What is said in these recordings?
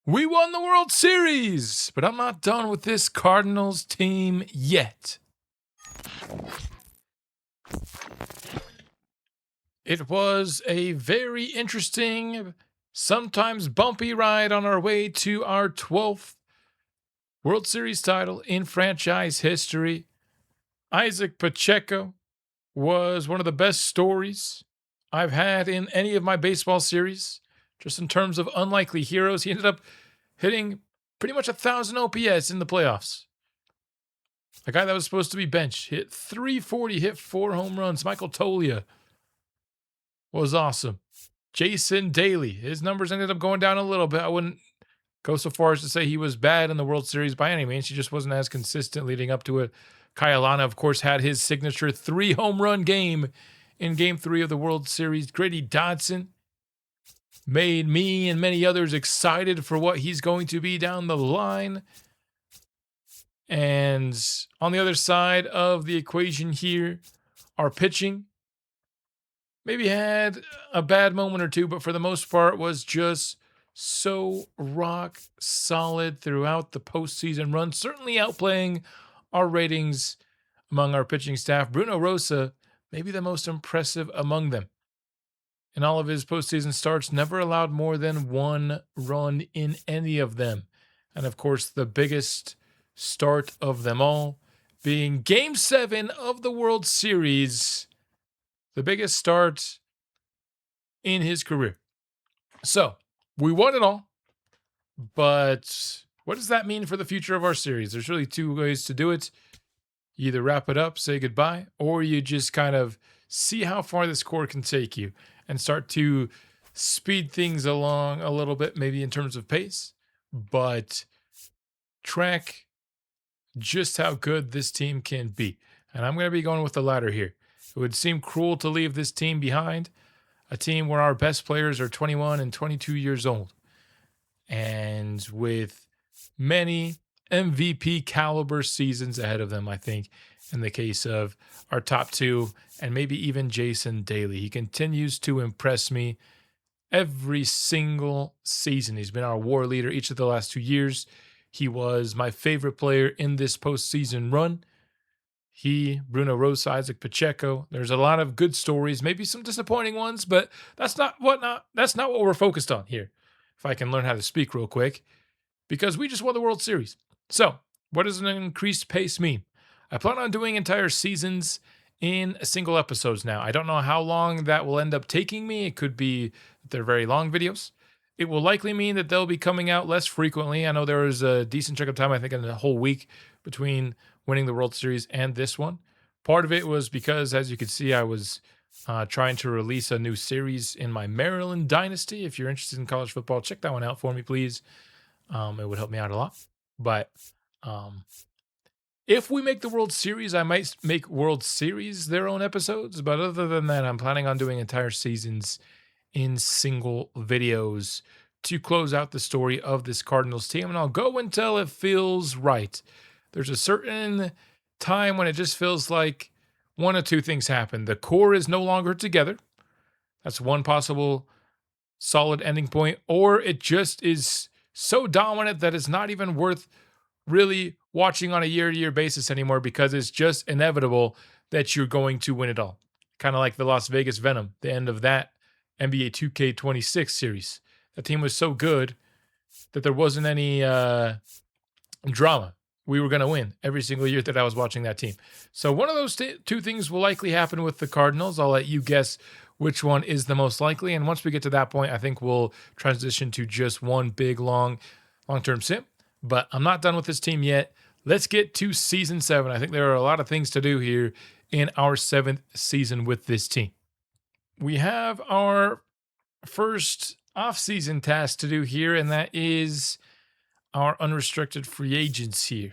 We won the World Series, but I'm not done with this Cardinals team yet. It was a very interesting, sometimes bumpy ride on our way to our 12th World Series title in franchise history. Isaac Pacheco was one of the best stories I've had in any of my baseball series. Just in terms of unlikely heroes, he ended up hitting pretty much 1,000 OPS in the playoffs. A guy that was supposed to be bench hit 340, hit 4 home runs. Michael Tolia was awesome. Jason Daly, his numbers ended up going down a little bit. I wouldn't go so far as to say he was bad in the World Series by any means. He just wasn't as consistent leading up to it. Kyle Lana, of course, had his signature 3 home run game in Game 3 of the World Series. Grady Dodson made me and many others excited for what he's going to be down the line. And on the other side of the equation here, our pitching maybe had a bad moment or two, but for the most part was just so rock solid throughout the postseason run, certainly outplaying our ratings among our pitching staff. Bruno Rosa, maybe the most impressive among them. In all of his postseason starts, never allowed more than 1 run in any of them. And of course, the biggest start of them all being Game 7 of the World Series, the biggest start in his career. So, we won it all, but what does that mean for the future of our series? There's really 2 ways to do it. You either wrap it up, say goodbye, or you just kind of see how far this core can take you and start to speed things along a little bit, maybe in terms of pace, but track just how good this team can be. And I'm going to be going with the latter here. It would seem cruel to leave this team behind, a team where our best players are 21 and 22 years old, and with many MVP caliber seasons ahead of them, I think, in the case of our top 2 and maybe even Jason Daly. He continues to impress me every single season. He's been our WAR leader each of the last 2 years. He was my favorite player in this postseason run. He, Bruno Rosa, Isaac Pacheco. There's a lot of good stories, maybe some disappointing ones, but that's not what we're focused on here. If I can learn how to speak real quick, because we just won the World Series. So, what does an increased pace mean? I plan on doing entire seasons in single episodes now. I don't know how long that will end up taking me. It could be that they're very long videos. It will likely mean that they'll be coming out less frequently. I know there was a decent chunk of time, I think, in the whole week between winning the World Series and this one. Part of it was because, as you can see, I was trying to release a new series in my Maryland Dynasty. If you're interested in college football, check that one out for me, please. It would help me out a lot. But if we make the World Series, I might make World Series their own episodes. But other than that, I'm planning on doing entire seasons in single videos to close out the story of this Cardinals team. And I'll go until it feels right. There's a certain time when it just feels like one of 2 things happen. The core is no longer together. That's one possible solid ending point. Or it just is so dominant that it's not even worth really watching on a year-to-year basis anymore, because it's just inevitable that you're going to win it all. Kind of like the Las Vegas Venom, the end of that NBA 2K26 series. That team was so good that there wasn't any drama. We were going to win every single year that I was watching that team. So one of those 2 things will likely happen with the Cardinals. I'll let you guess which one is the most likely. And once we get to that point, I think we'll transition to just one big, long-term sim. But I'm not done with this team yet. Let's get to season 7. I think there are a lot of things to do here in our 7th season with this team. We have our first off-season task to do here, and that is our unrestricted free agents here.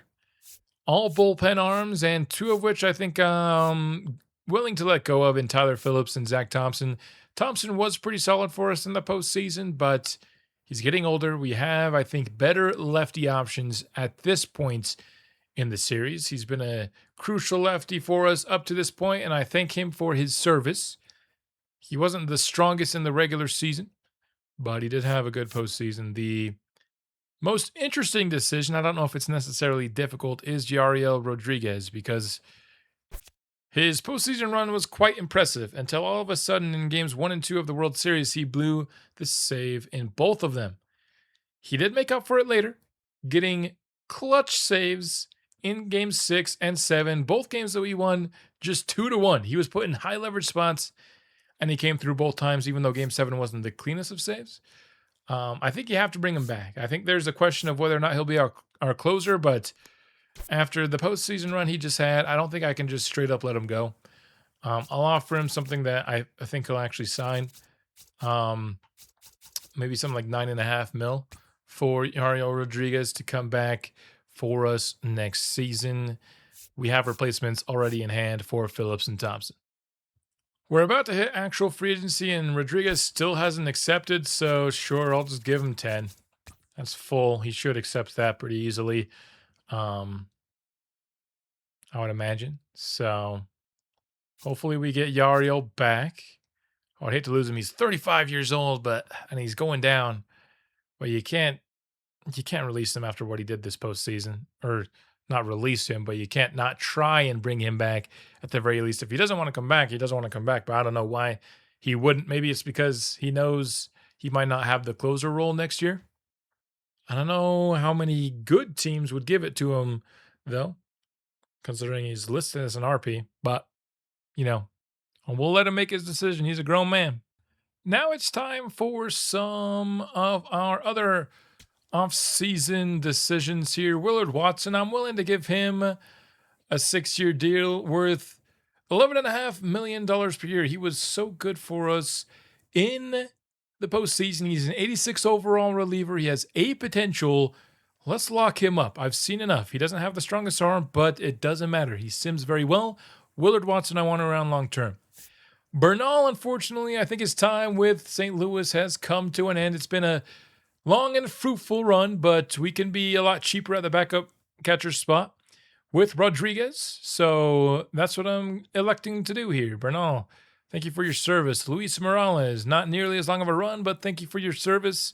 All bullpen arms, and 2 of which I think I'm willing to let go of in Tyler Phillips and Zach Thompson. Thompson was pretty solid for us in the postseason, but he's getting older. We have, I think, better lefty options at this point in the series. He's been a crucial lefty for us up to this point, and I thank him for his service. He wasn't the strongest in the regular season, but he did have a good postseason. The Most interesting decision, I don't know if it's necessarily difficult, is Yariel Rodriguez because his postseason run was quite impressive until all of a sudden in games 1 and 2 of the World Series, he blew the save in both of them. He did make up for it later, getting clutch saves in games 6 and 7, both games that we won just 2-1. He was put in high leverage spots and he came through both times, even though game 7 wasn't the cleanest of saves. I think you have to bring him back. I think there's a question of whether or not he'll be our closer, but after the postseason run he just had, I don't think I can just straight up let him go. I'll offer him something that I think he'll actually sign. Maybe something like $9.5 million for Yariel Rodriguez to come back for us next season. We have replacements already in hand for Phillips and Thompson. We're about to hit actual free agency, and Rodriguez still hasn't accepted, so sure, I'll just give him 10. That's full. He should accept that pretty easily, I would imagine. So hopefully we get Yariel back. Oh, I'd hate to lose him. He's 35 years old, and he's going down. But you can't release him after what he did this postseason, or not release him, but you can't not try and bring him back at the very least. If he doesn't want to come back, he doesn't want to come back. But I don't know why he wouldn't. Maybe it's because he knows he might not have the closer role next year. I don't know how many good teams would give it to him, though, considering he's listed as an RP. But, we'll let him make his decision. He's a grown man. Now it's time for some of our other off-season decisions here. Willard Watson, I'm willing to give him a 6-year deal worth $11.5 million per year. He was so good for us in the postseason. He's an 86 overall reliever. He has a potential. Let's lock him up. I've seen enough. He doesn't have the strongest arm, but it doesn't matter. He sims very well. Willard Watson, I want around long term. Bernal, unfortunately, I think his time with St. Louis has come to an end. It's been a long and fruitful run, but we can be a lot cheaper at the backup catcher spot with Rodriguez. So that's what I'm electing to do here. Bernal, thank you for your service. Luis Morales, not nearly as long of a run, but thank you for your service.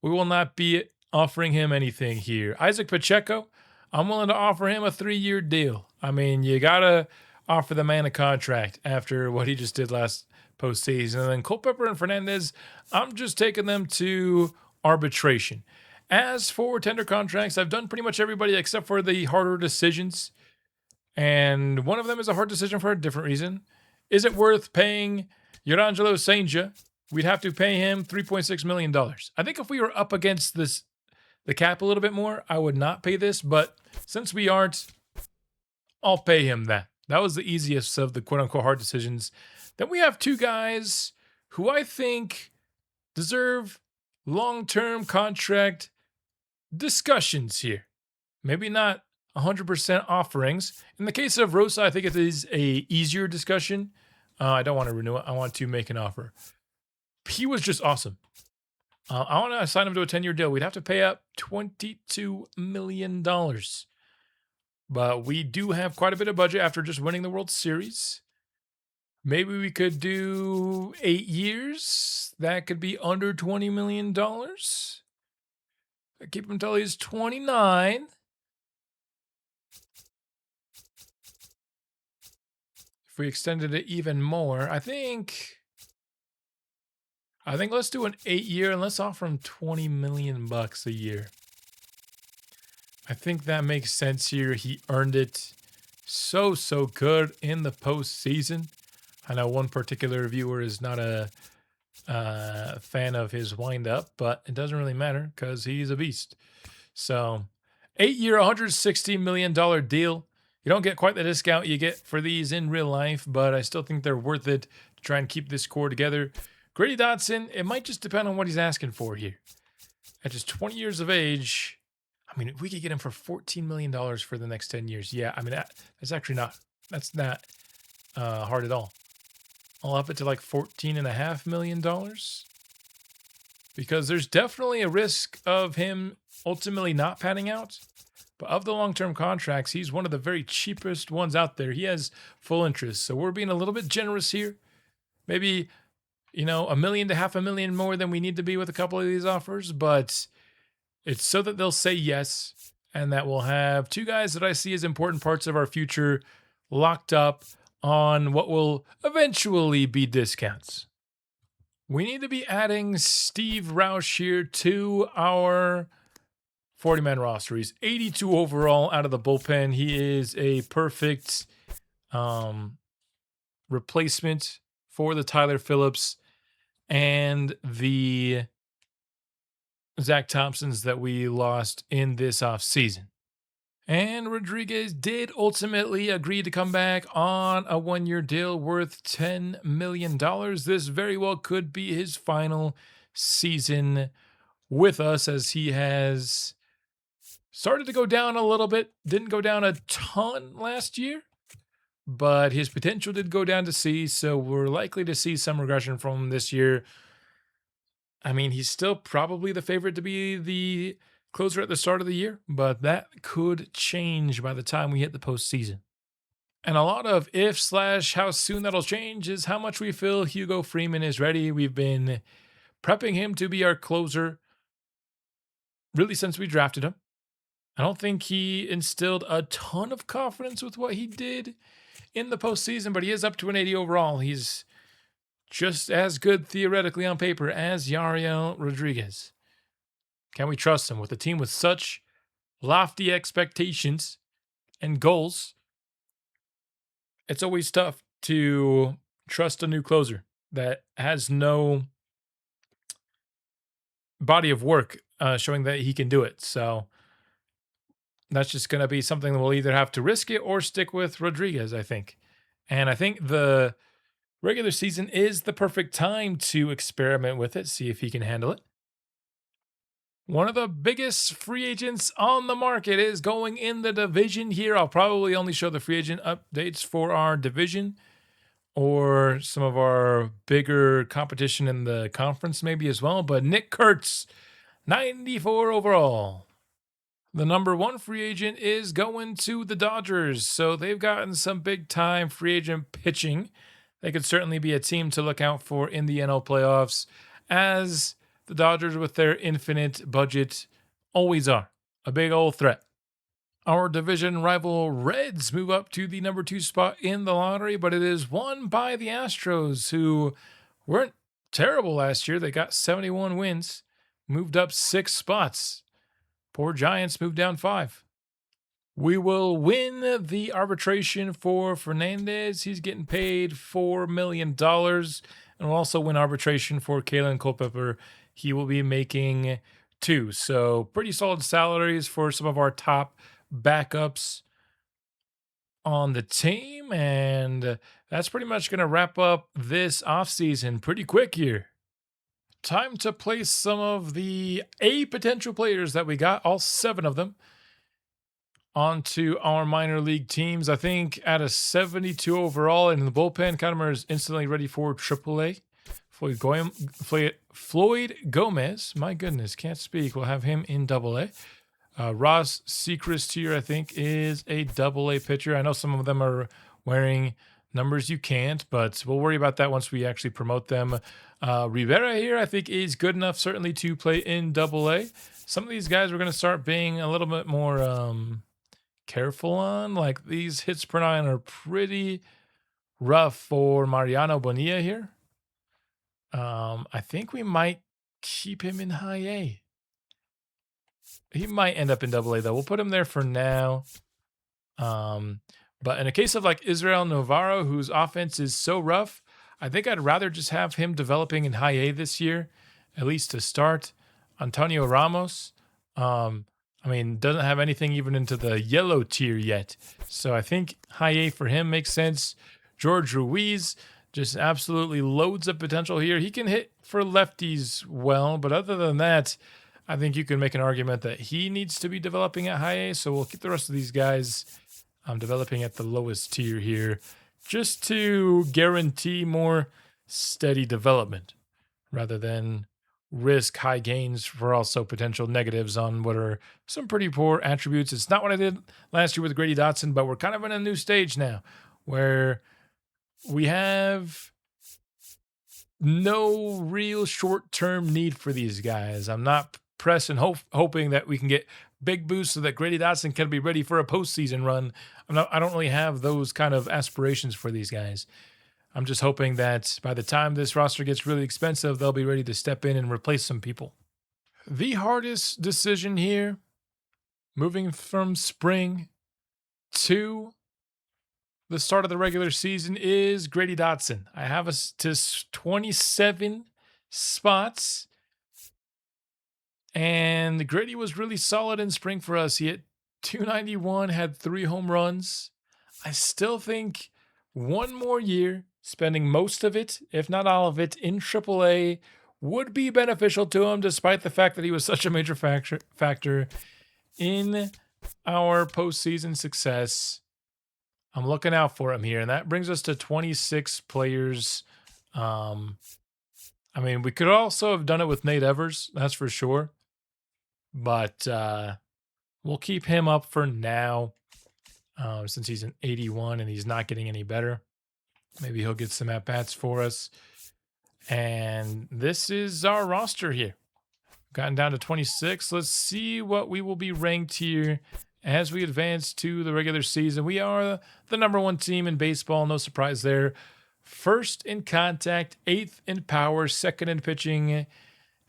We will not be offering him anything here. Isaac Pacheco, I'm willing to offer him a 3-year deal. I mean, you got to offer the man a contract after what he just did last postseason. And then Culpepper and Fernandez, I'm just taking them to arbitration. As for tender contracts, I've done pretty much everybody except for the harder decisions. And one of them is a hard decision for a different reason. Is it worth paying Yorangelo Senja? We'd have to pay him $3.6 million. I think if we were up against the cap a little bit more, I would not pay this. But since we aren't, I'll pay him that. That was the easiest of the quote-unquote hard decisions. Then we have two guys who I think deserve long-term contract discussions here. Maybe not 100% offerings. In the case of Rosa, I think it is a easier discussion. I don't want to renew it. I want to make an offer. He was just awesome. I want to assign him to a 10-year deal. We'd have to pay up $22 million. But we do have quite a bit of budget after just winning the World Series. Maybe we could do 8 years. That could be under $20 million. Keep him until he's 29. If we extended it even more, I think let's do an 8-year and let's offer him $20 million a year. I think that makes sense here. He earned it so good in the postseason. I know one particular viewer is not a fan of his wind-up, but it doesn't really matter because he's a beast. So, 8-year, $160 million deal. You don't get quite the discount you get for these in real life, but I still think they're worth it to try and keep this core together. Grady Dotson, it might just depend on what he's asking for here. At just 20 years of age, I mean, if we could get him for $14 million for the next 10 years, yeah, I mean, that's actually not hard at all. I'll up it to like $14.5 million because there's definitely a risk of him ultimately not panning out. But of the long-term contracts, he's one of the very cheapest ones out there. He has full interest. So we're being a little bit generous here. Maybe, $1 million to $500,000 more than we need to be with a couple of these offers. But It's so that they'll say yes, and that we'll have two guys that I see as important parts of our future locked up on what will eventually be discounts. We need to be adding Steve Roush here to our 40-man roster. He's 82 overall out of the bullpen. He is a perfect replacement for the Tyler Phillips and the Zach Thompsons that we lost in this offseason. And Rodriguez did ultimately agree to come back on a 1-year deal worth $10 million. This very well could be his final season with us, as he has started to go down a little bit. Didn't go down a ton last year, but his potential did go down to C, so we're likely to see some regression from him this year. I mean, he's still probably the favorite to be the closer at the start of the year, but that could change by the time we hit the postseason. And a lot of if / how soon that'll change is how much we feel Hugo Freeman is ready. We've been prepping him to be our closer really since we drafted him. I don't think he instilled a ton of confidence with what he did in the postseason, but he is up to an 80 overall. He's just as good theoretically on paper as Yariel Rodriguez. Can we trust him with a team with such lofty expectations and goals? It's always tough to trust a new closer that has no body of work showing that he can do it. So that's just going to be something that we'll either have to risk it or stick with Rodriguez, I think. And I think the regular season is the perfect time to experiment with it, see if he can handle it. One of the biggest free agents on the market is going in the division here. I'll probably only show the free agent updates for our division or some of our bigger competition in the conference maybe as well. But Nick Kurtz, 94 overall. The number 1 free agent is going to the Dodgers. So they've gotten some big time free agent pitching. They could certainly be a team to look out for in the NL playoffs, as the Dodgers, with their infinite budget, always are a big old threat. Our division rival Reds move up to the number 2 spot in the lottery, but it is won by the Astros, who weren't terrible last year. They got 71 wins, moved up 6 spots. Poor Giants moved down 5. We will win the arbitration for Fernandez. He's getting paid $4 million. And we'll also win arbitration for Kalen Culpepper. He will be making 2. So pretty solid salaries for some of our top backups on the team. And that's pretty much going to wrap up this offseason pretty quick here. Time to place some of the potential players that we got, all 7 of them, onto our minor league teams. I think at a 72 overall in the bullpen, Katimer is instantly ready for AAA. Floyd Gomez, my goodness, can't speak. We'll have him in AA. Ross Seacrest here, I think, is a AA pitcher. I know some of them are wearing numbers you can't, but we'll worry about that once we actually promote them. Rivera here, I think, is good enough certainly to play in AA. Some of these guys we're going to start being a little bit more careful on. Like, these hits per 9 are pretty rough for Mariano Bonilla here. I think we might keep him in high A. He might end up in AA though. We'll put him there for now. But in a case of like Israel Navarro, whose offense is so rough, I think I'd rather just have him developing in high A this year, at least to start. Antonio Ramos, doesn't have anything even into the yellow tier yet. So I think high A for him makes sense. George Ruiz just absolutely loads of potential here. He can hit for lefties well, but other than that, I think you can make an argument that he needs to be developing at high A. So we'll keep the rest of these guys developing at the lowest tier here, just to guarantee more steady development rather than risk high gains for also potential negatives on what are some pretty poor attributes. It's not what I did last year with Grady Dotson, but we're kind of in a new stage now where we have no real short-term need for these guys. I'm not press and hoping that we can get big boosts so that Grady Dotson can be ready for a postseason run. I don't really have those kind of aspirations for these guys. I'm just hoping that by the time this roster gets really expensive, they'll be ready to step in and replace some people. The hardest decision here, moving from spring to the start of the regular season, is Grady Dotson. I have us to 27 spots. And Grady was really solid in spring for us. He hit 291, had 3 home runs. I still think one more year, spending most of it, if not all of it, in AAA would be beneficial to him, despite the fact that he was such a major factor in our postseason success. I'm looking out for him here, and that brings us to 26 players. I mean, we could also have done it with Nate Evers, that's for sure. But we'll keep him up for now since he's an 81 and he's not getting any better. Maybe he'll get some at-bats for us. And this is our roster here. Gotten down to 26. Let's see what we will be ranked here as we advance to the regular season. We are the number 1 team in baseball. No surprise there. 1st in contact, 8th in power, 2nd in pitching,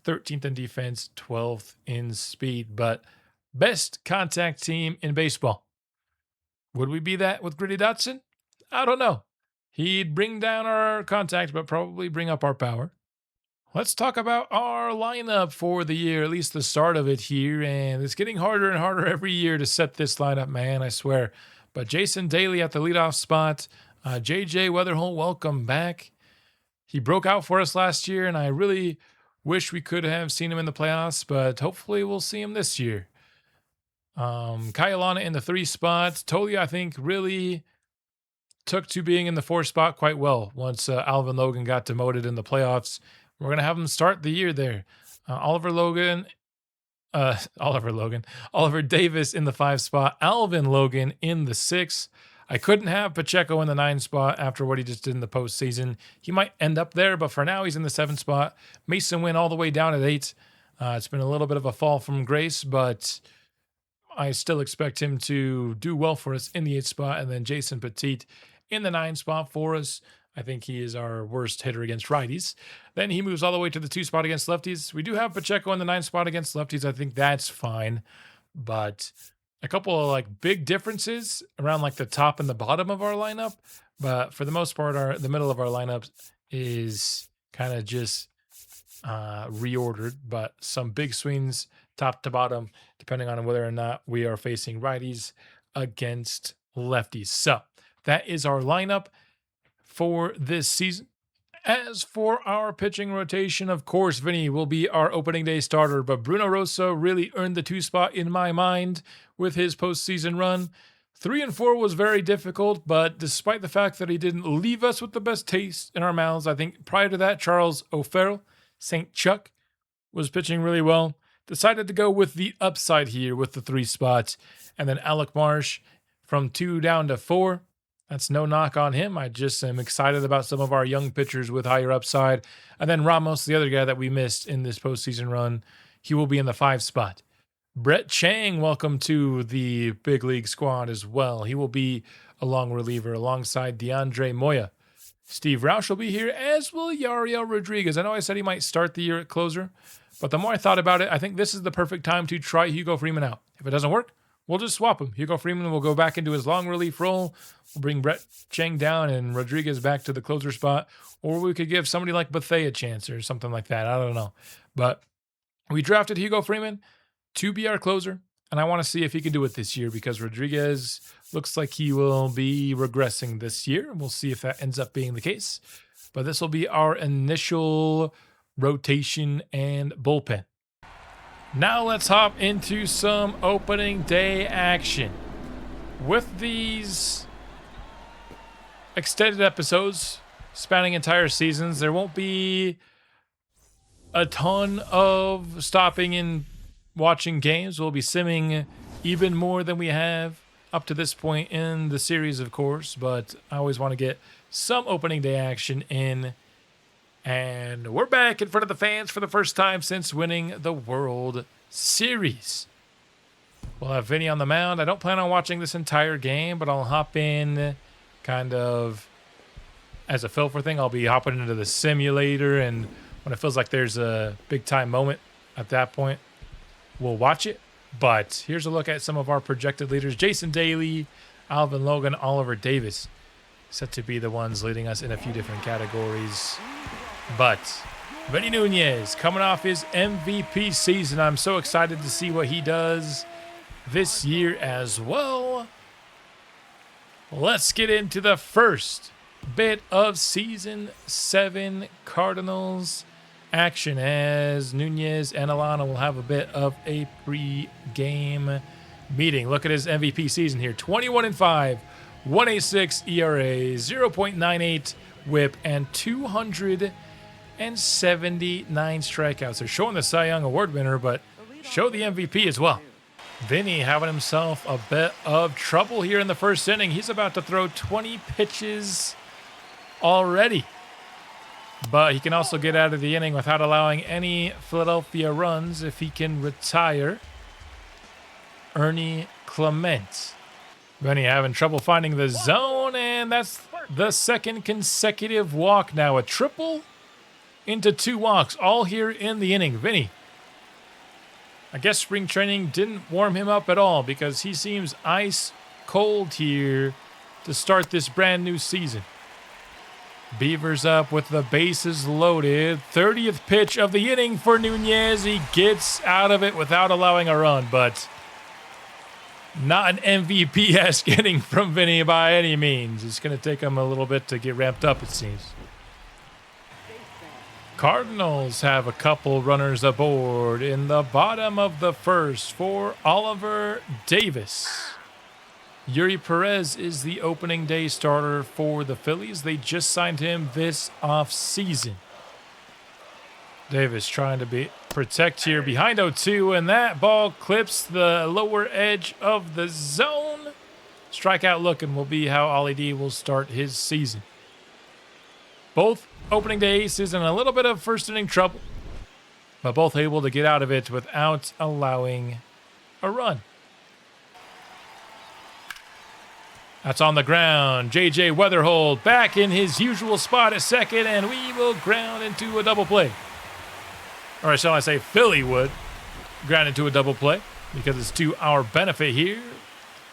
13th in defense, 12th in speed. But best contact team in baseball. Would we be that with Grady Dotson? I don't know. He'd bring down our contact, but probably bring up our power. Let's talk about our lineup for the year, at least the start of it here. And it's getting harder and harder every year to set this lineup, man, I swear. But Jason Daly at the leadoff spot. JJ Weatherholt, welcome back. He broke out for us last year, and I really wish we could have seen him in the playoffs, but hopefully we'll see him this year. Kyle Lana in the 3 spot. Tolia, I think, really took to being in the 4 spot quite well once Alvin Logan got demoted in the playoffs. We're going to have him start the year there. Oliver Davis in the 5 spot. Alvin Logan in the 6. I couldn't have Pacheco in the 9 spot after what he just did in the postseason. He might end up there, but for now he's in the 7 spot. Mason Wynn all the way down at 8. It's been a little bit of a fall from grace, but I still expect him to do well for us in the 8 spot. And then Jason Petit in the 9 spot for us. I think he is our worst hitter against righties. Then he moves all the way to the 2 spot against lefties. We do have Pacheco in the 9 spot against lefties. I think that's fine. But a couple of like big differences around like the top and the bottom of our lineup. But for the most part, the middle of our lineup is kind of just reordered. But some big swings top to bottom, depending on whether or not we are facing righties against lefties. So that is our lineup for this season. As for our pitching rotation, of course, Vinny will be our opening day starter, but Bruno Rosa really earned the 2 spot in my mind with his postseason run. 3 and 4 was very difficult, but despite the fact that he didn't leave us with the best taste in our mouths, I think prior to that, Charles O'Farrell, St. Chuck, was pitching really well. Decided to go with the upside here with the 3 spots, and then Alec Marsh from 2 down to 4. That's no knock on him. I just am excited about some of our young pitchers with higher upside. And then Ramos, the other guy that we missed in this postseason run, he will be in the 5 spot. Brett Chang, welcome to the big league squad as well. He will be a long reliever alongside DeAndre Moya. Steve Roush will be here, as will Yariel Rodriguez. I know I said he might start the year at closer, but the more I thought about it, I think this is the perfect time to try Hugo Freeman out. If it doesn't work, we'll just swap him. Hugo Freeman will go back into his long relief role. We'll bring Brett Chang down and Rodriguez back to the closer spot. Or we could give somebody like Bethea a chance or something like that. I don't know. But we drafted Hugo Freeman to be our closer. And I want to see if he can do it this year because Rodriguez looks like he will be regressing this year. We'll see if that ends up being the case. But this will be our initial rotation and bullpen. Now let's hop into some opening day action. With these extended episodes spanning entire seasons, there won't be a ton of stopping and watching games. We'll be simming even more than we have up to this point in the series, of course, but I always want to get some opening day action in. And we're back in front of the fans for the first time since winning the World series. We'll have Vinny on the mound. I don't plan on watching this entire game, but I'll hop in kind of as a feel for thing. I'll be hopping into the simulator, and when it feels like there's a big-time moment at that point, we'll watch it. But here's a look at some of our projected leaders. Jason Daly, Alvin Logan, Oliver Davis, set to be the ones leading us in a few different categories. But Vinny Nunez coming off his MVP season. I'm so excited to see what he does this year as well. Let's get into the first bit of Season 7 Cardinals action, as Nunez and Alana will have a bit of a pre-game meeting. Look at his MVP season here. 21-5, 1.86 ERA, 0.98 whip, and 279 strikeouts. They're showing the Cy Young Award winner, but show the MVP as well. Vinny having himself a bit of trouble here in the first inning. He's about to throw 20 pitches already. But he can also get out of the inning without allowing any Philadelphia runs if he can retire Ernie Clement. Vinny having trouble finding the zone, and that's the second consecutive walk now. A triple into 2 walks, all here in the inning. Vinny, I guess spring training didn't warm him up at all, because he seems ice cold here to start this brand new season. Beavers up with the bases loaded. 30th pitch of the inning for Nunez. He gets out of it without allowing a run, but not an MVP-esque inning from Vinny by any means. It's going to take him a little bit to get ramped up, it seems. Cardinals have a couple runners aboard in the bottom of the first for Oliver Davis. Yuri Perez is the opening day starter for the Phillies. They just signed him this offseason. Davis trying to protect here behind 0-2, and that ball clips the lower edge of the zone. Strikeout looking will be how Ollie D will start his season. Both opening day aces in a little bit of first inning trouble, but both able to get out of it without allowing a run. That's on the ground. J.J. Weatherhold back in his usual spot at second, and we will ground into a double play. Or shall I say Philly would ground into a double play, because it's to our benefit here.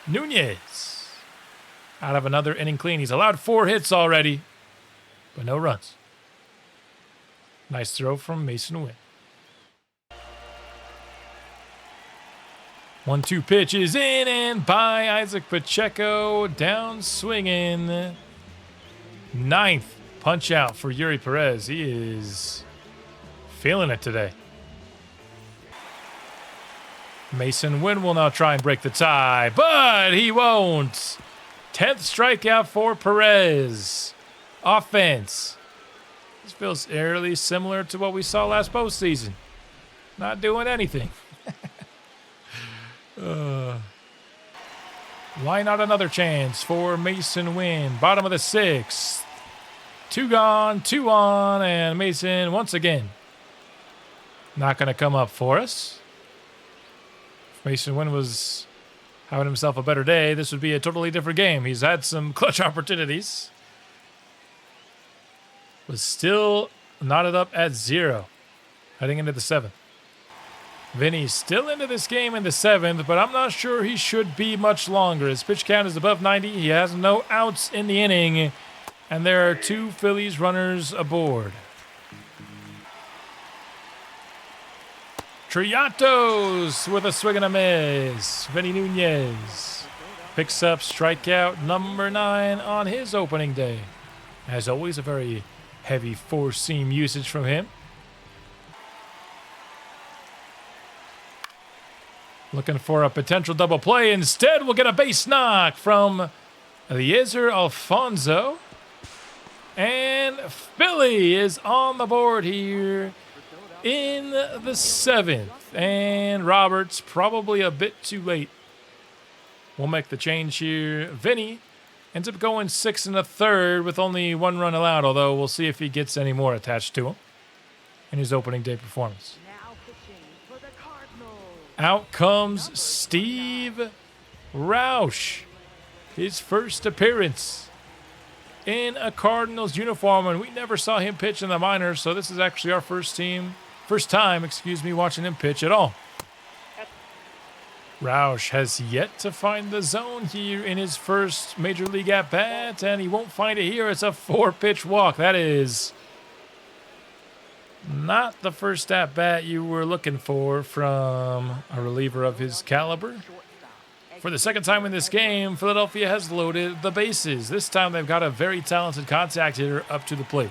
Nunez out of another inning clean. He's allowed 4 hits already, but no runs. Nice throw from Mason Wynn. 1-2 pitch is in and by Isaac Pacheco, down swinging. 9th punch out for Yuri Perez. He is feeling it today. Mason Wynn will now try and break the tie, but he won't. 10th strikeout for Perez. Offense. This feels eerily similar to what we saw last postseason. Not doing anything. Why not another chance for Mason Wynn? Bottom of the 6th. 2 gone, 2 on, and Mason once again not going to come up for us. If Mason Wynn was having himself a better day, this would be a totally different game. He's had some clutch opportunities, but still knotted up at 0 heading into the 7th. Vinny's still into this game in the 7th, but I'm not sure he should be much longer. His pitch count is above 90. He has no outs in the inning, and there are 2 Phillies runners aboard. Triatos with a swing and a miss. Vinny Nunez picks up strikeout number 9 on his opening day. As always, a very heavy 4-seam usage from him. Looking for a potential double play. Instead, we'll get a base knock from Eliezer Alfonso. And Philly is on the board here in the 7th. And Roberts probably a bit too late. We'll make the change here. Vinny ends up going 6 1/3 with only 1 run allowed, although we'll see if he gets any more attached to him in his opening day performance. Now pitching for the Cardinals, Out comes Steve Roush. His first appearance in a Cardinals uniform, and we never saw him pitch in the minors, so this is actually our first time, watching him pitch at all. Roush has yet to find the zone here in his first major league at-bat, and he won't find it here. It's a 4-pitch walk. That is not the first at-bat you were looking for from a reliever of his caliber. For the second time in this game, Philadelphia has loaded the bases. This time they've got a very talented contact hitter up to the plate.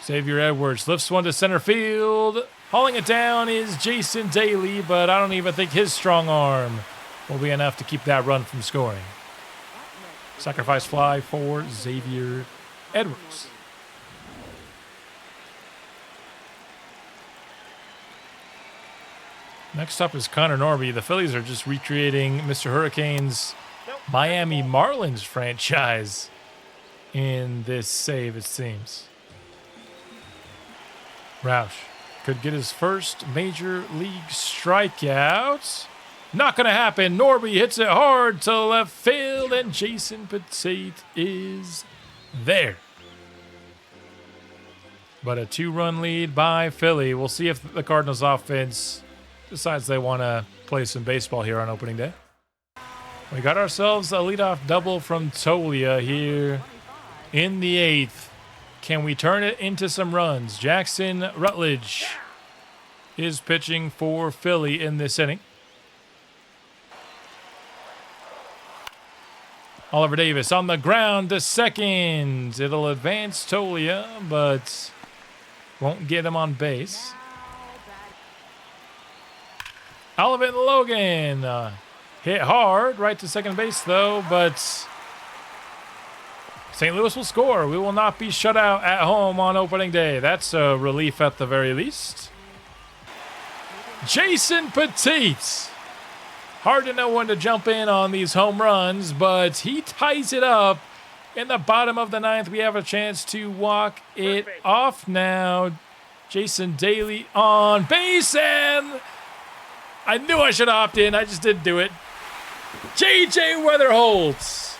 Xavier Edwards lifts one to center field. Hauling it down is Jason Daly, but I don't even think his strong arm will be enough to keep that run from scoring. Sacrifice fly for Xavier Edwards. Next up is Connor Norby. The Phillies are just recreating Mr. Hurricane's Miami Marlins franchise in this save, it seems. Roush could get his first major league strikeout. Not going to happen. Norby hits it hard to left field, and Jason Petit is there. But a 2-run lead by Philly. We'll see if the Cardinals offense decides they want to play some baseball here on opening day. We got ourselves a leadoff double from Tolia here in the 8th. Can we turn it into some runs? Jackson Rutledge is pitching for Philly in this inning. Oliver Davis on the ground to second. It'll advance Tolia, but won't get him on base. Oliver Logan hit hard right to second base, though, but St. Louis will score. We will not be shut out at home on opening day. That's a relief at the very least. Jason Petit. Hard to know when to jump in on these home runs, but he ties it up. In the bottom of the 9th, we have a chance to walk it off now. Jason Daly on base, and I knew I should have opted in. I just didn't do it. J.J. Weatherholtz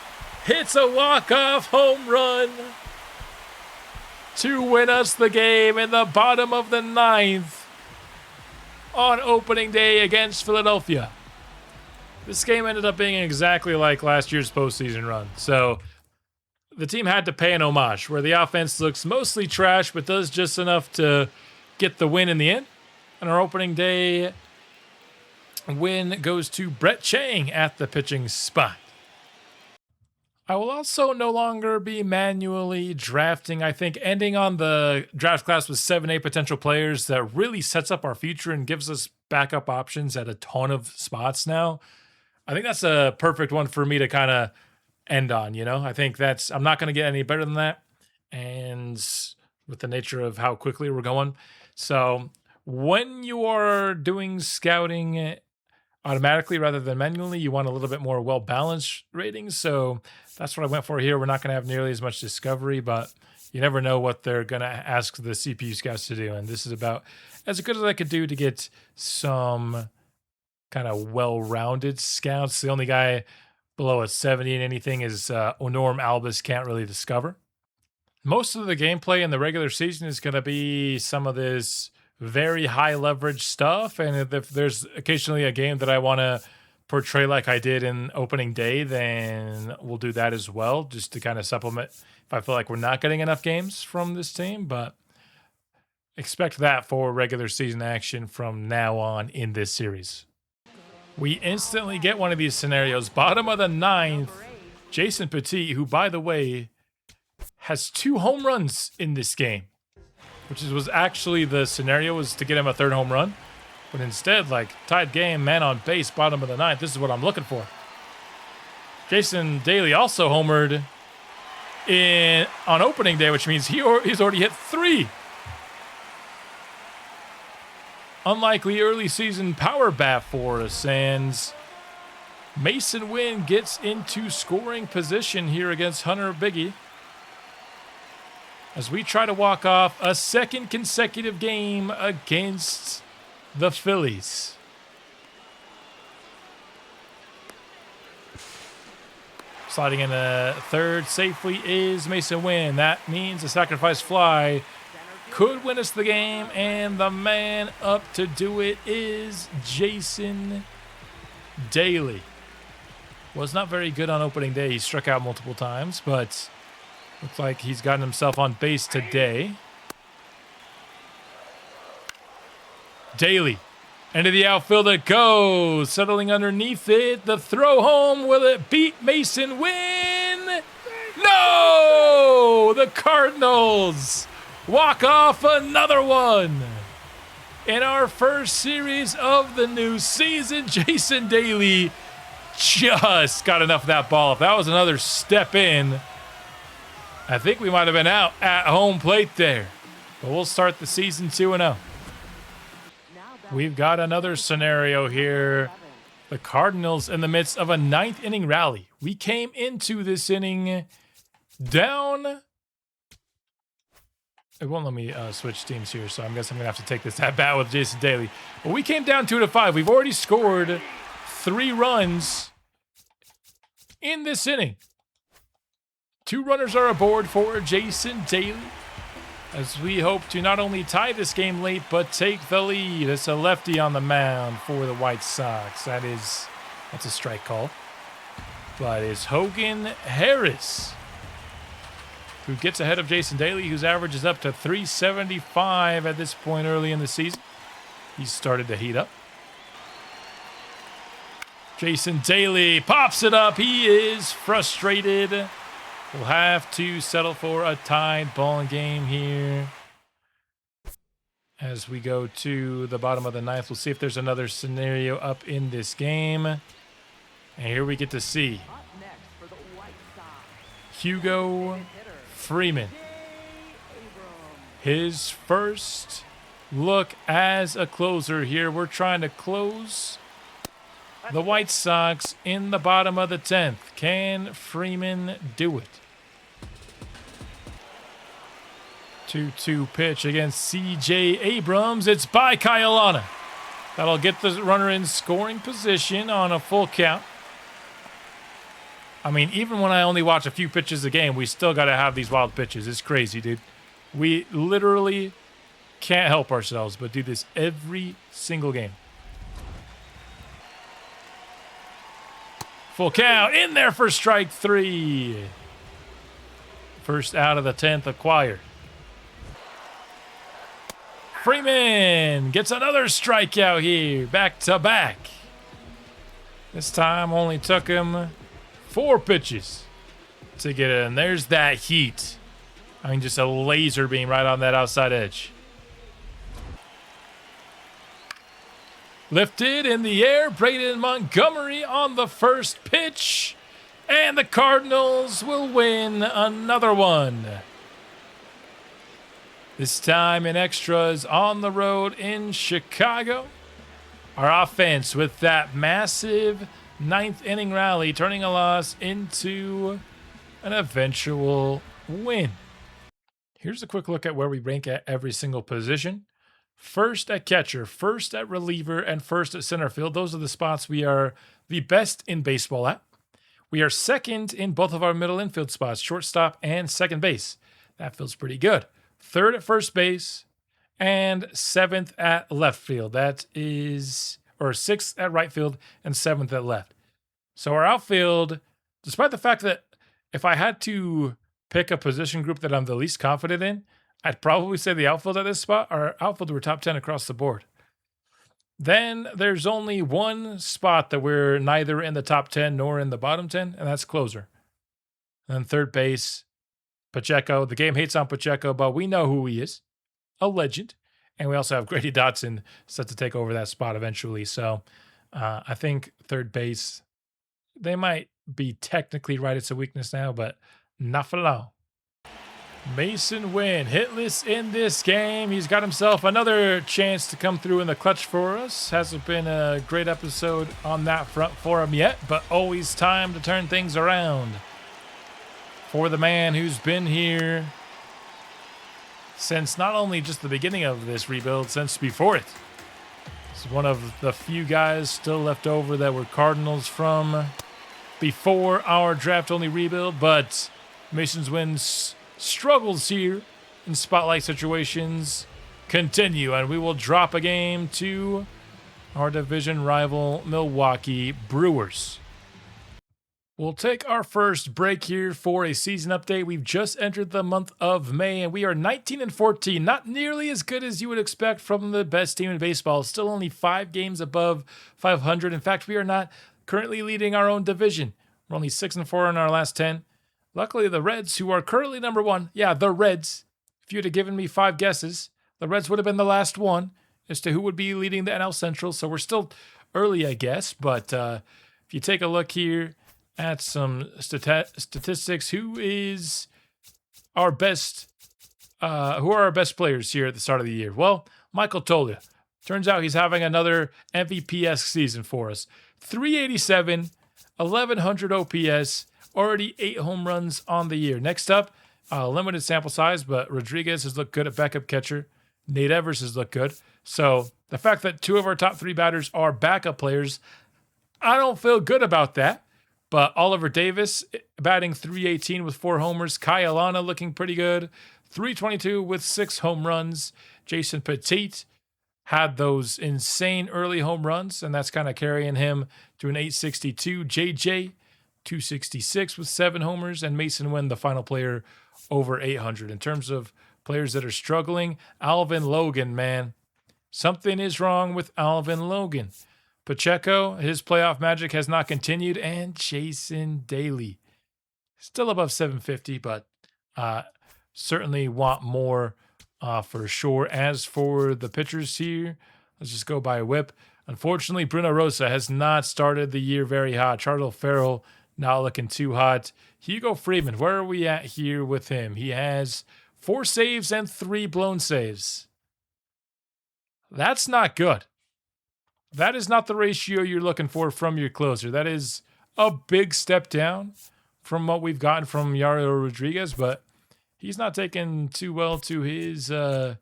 hits a walk-off home run to win us the game in the bottom of the 9th on opening day against Philadelphia. This game ended up being exactly like last year's postseason run. So the team had to pay an homage, where the offense looks mostly trash, but does just enough to get the win in the end. And our opening day win goes to Brett Chang at the pitching spot. I will also no longer be manually drafting. I think ending on the draft class with 7-8 potential players that really sets up our future and gives us backup options at a ton of spots now. I think that's a perfect one for me to kind of end on, you know? I think I'm not going to get any better than that. And with the nature of how quickly we're going. So when you are doing scouting automatically rather than manually, you want a little bit more well-balanced ratings. So that's what I went for here. We're not going to have nearly as much discovery, but you never know what they're going to ask the CPU scouts to do. And this is about as good as I could do to get some kind of well-rounded scouts. The only guy below a 70 in anything is Onorm Albus, can't really discover. Most of the gameplay in the regular season is going to be some of this very high leverage stuff. And if there's occasionally a game that I want to portray like I did in opening day, then we'll do that as well, just to kind of supplement if I feel like we're not getting enough games from this team. But expect that for regular season action from now on in this series. We instantly get one of these scenarios. Bottom of the 9th, Jason Petit, who, by the way, has 2 home runs in this game, which was actually the scenario, was to get him a 3rd home run. But instead, like, tied game, man on base, bottom of the 9th. This is what I'm looking for. Jason Daly also homered on opening day, which means he's already hit 3. Unlikely early season power bat for us, and Mason Wynn gets into scoring position here against Hunter Biggie. as we try to walk off a second consecutive game against the Phillies. Sliding into third safely is Mason Wynn. That means a sacrifice fly could win us the game, and the man up to do it is Jason Daly. Was not very good on opening day. He struck out multiple times, but looks like he's gotten himself on base today. Daly. Into the outfield it goes. Settling underneath it. The throw home. Will it beat Mason Wynn? No! The Cardinals walk off another one. In our first series of the new season, Jason Daly just got enough of that ball. If that was another step in, I think we might have been out at home plate there. But we'll start the season 2-0. We've got another scenario here. The Cardinals in the midst of a 9th inning rally. We came into this inning down. It won't let me switch teams here, so I guess I'm going to have to take this at bat with Jason Daly. But we came down 2-5. We've already scored 3 runs in this inning. 2 runners are aboard for Jason Daly, as we hope to not only tie this game late, but take the lead. It's a lefty on the mound for the White Sox. That's a strike call. But it's Hogan Harris who gets ahead of Jason Daly, whose average is up to 375 at this point early in the season. He's started to heat up. Jason Daly pops it up. He is frustrated. We'll have to settle for a tied ball game here. As we go to the bottom of the 9th, we'll see if there's another scenario up in this game. And here we get to see Hugo Freeman. His first look as a closer here. We're trying to close the White Sox in the bottom of the 10th. Can Freeman do it? 2-2 pitch against C.J. Abrams. It's by Kayalana. That'll get the runner in scoring position on a full count. I mean, even when I only watch a few pitches a game, we still got to have these wild pitches. It's crazy, dude. We literally can't help ourselves but do this every single game. Full count in there for strike 3. First out of the 10th acquired. Freeman gets another strikeout here, back to back. This time only took him 4 pitches to get in. There's that heat. I mean, just a laser beam right on that outside edge. Lifted in the air, Braden Montgomery on the first pitch. And the Cardinals will win another one. This time in extras on the road in Chicago. Our offense with that massive 9th inning rally, turning a loss into an eventual win. Here's a quick look at where we rank at every single position. First at catcher, first at reliever, and first at center field. Those are the spots we are the best in baseball at. We are second in both of our middle infield spots, shortstop and second base. That feels pretty good. Third at first base, and 7th at left field. That is, or 6th at right field, and 7th at left. So our outfield, despite the fact that if I had to pick a position group that I'm the least confident in, I'd probably say the outfield at this spot. Our outfield, we're top 10 across the board. Then there's only one spot that we're neither in the top 10 nor in the bottom 10, and that's closer. And then third base, Pacheco. The game hates on Pacheco, but we know who he is. A legend. And we also have Grady Dotson set to take over that spot eventually. So I think third base, they might be technically right. It's a weakness now, but not for long. Mason Wynn, hitless in this game. He's got himself another chance to come through in the clutch for us. Hasn't been a great episode on that front for him yet, but always time to turn things around for the man who's been here since not only just the beginning of this rebuild, since before it. He's one of the few guys still left over that were Cardinals from before our draft-only rebuild, but Mason's Wind's struggles here in spotlight situations continue, and we will drop a game to our division rival Milwaukee Brewers. We'll take our first break here for a season update. We've just entered the month of May, and we are 19-14. Not nearly as good as you would expect from the best team in baseball. Still only 5 games above 500. In fact, we are not currently leading our own division. We're only 6-4 in our last 10. Luckily, the Reds, who are currently number 1, yeah, the Reds, if you'd have given me 5 guesses, the Reds would have been the last one as to who would be leading the NL Central. So we're still early, I guess. But if you take a look here at some statistics, who are our best players here at the start of the year? Well, Michael Toglia. Turns out he's having another MVP-esque season for us. 387, 1,100 OPS, already 8 home runs on the year. Next up, limited sample size, but Rodriguez has looked good at backup catcher. Nate Evers has looked good. So the fact that 2 of our top 3 batters are backup players, I don't feel good about that. But Oliver Davis batting .318 with 4 homers. Kyle Lana looking pretty good. .322 with 6 home runs. Jason Petit had those insane early home runs, and that's kind of carrying him to an .862. JJ, .266 with 7 homers. And Mason Wynn, the final player, over 800. In terms of players that are struggling, Alvin Logan, man. Something is wrong with Alvin Logan. Pacheco, his playoff magic has not continued, and Jason Daly. Still above 750, but certainly want more for sure. As for the pitchers here, let's just go by whip. Unfortunately, Bruno Rosa has not started the year very hot. Charles Farrell not looking too hot. Hugo Freeman, where are we at here with him? He has 4 saves and 3 blown saves. That's not good. That is not the ratio you're looking for from your closer. That is a big step down from what we've gotten from Yario Rodriguez, but he's not taken too well to his new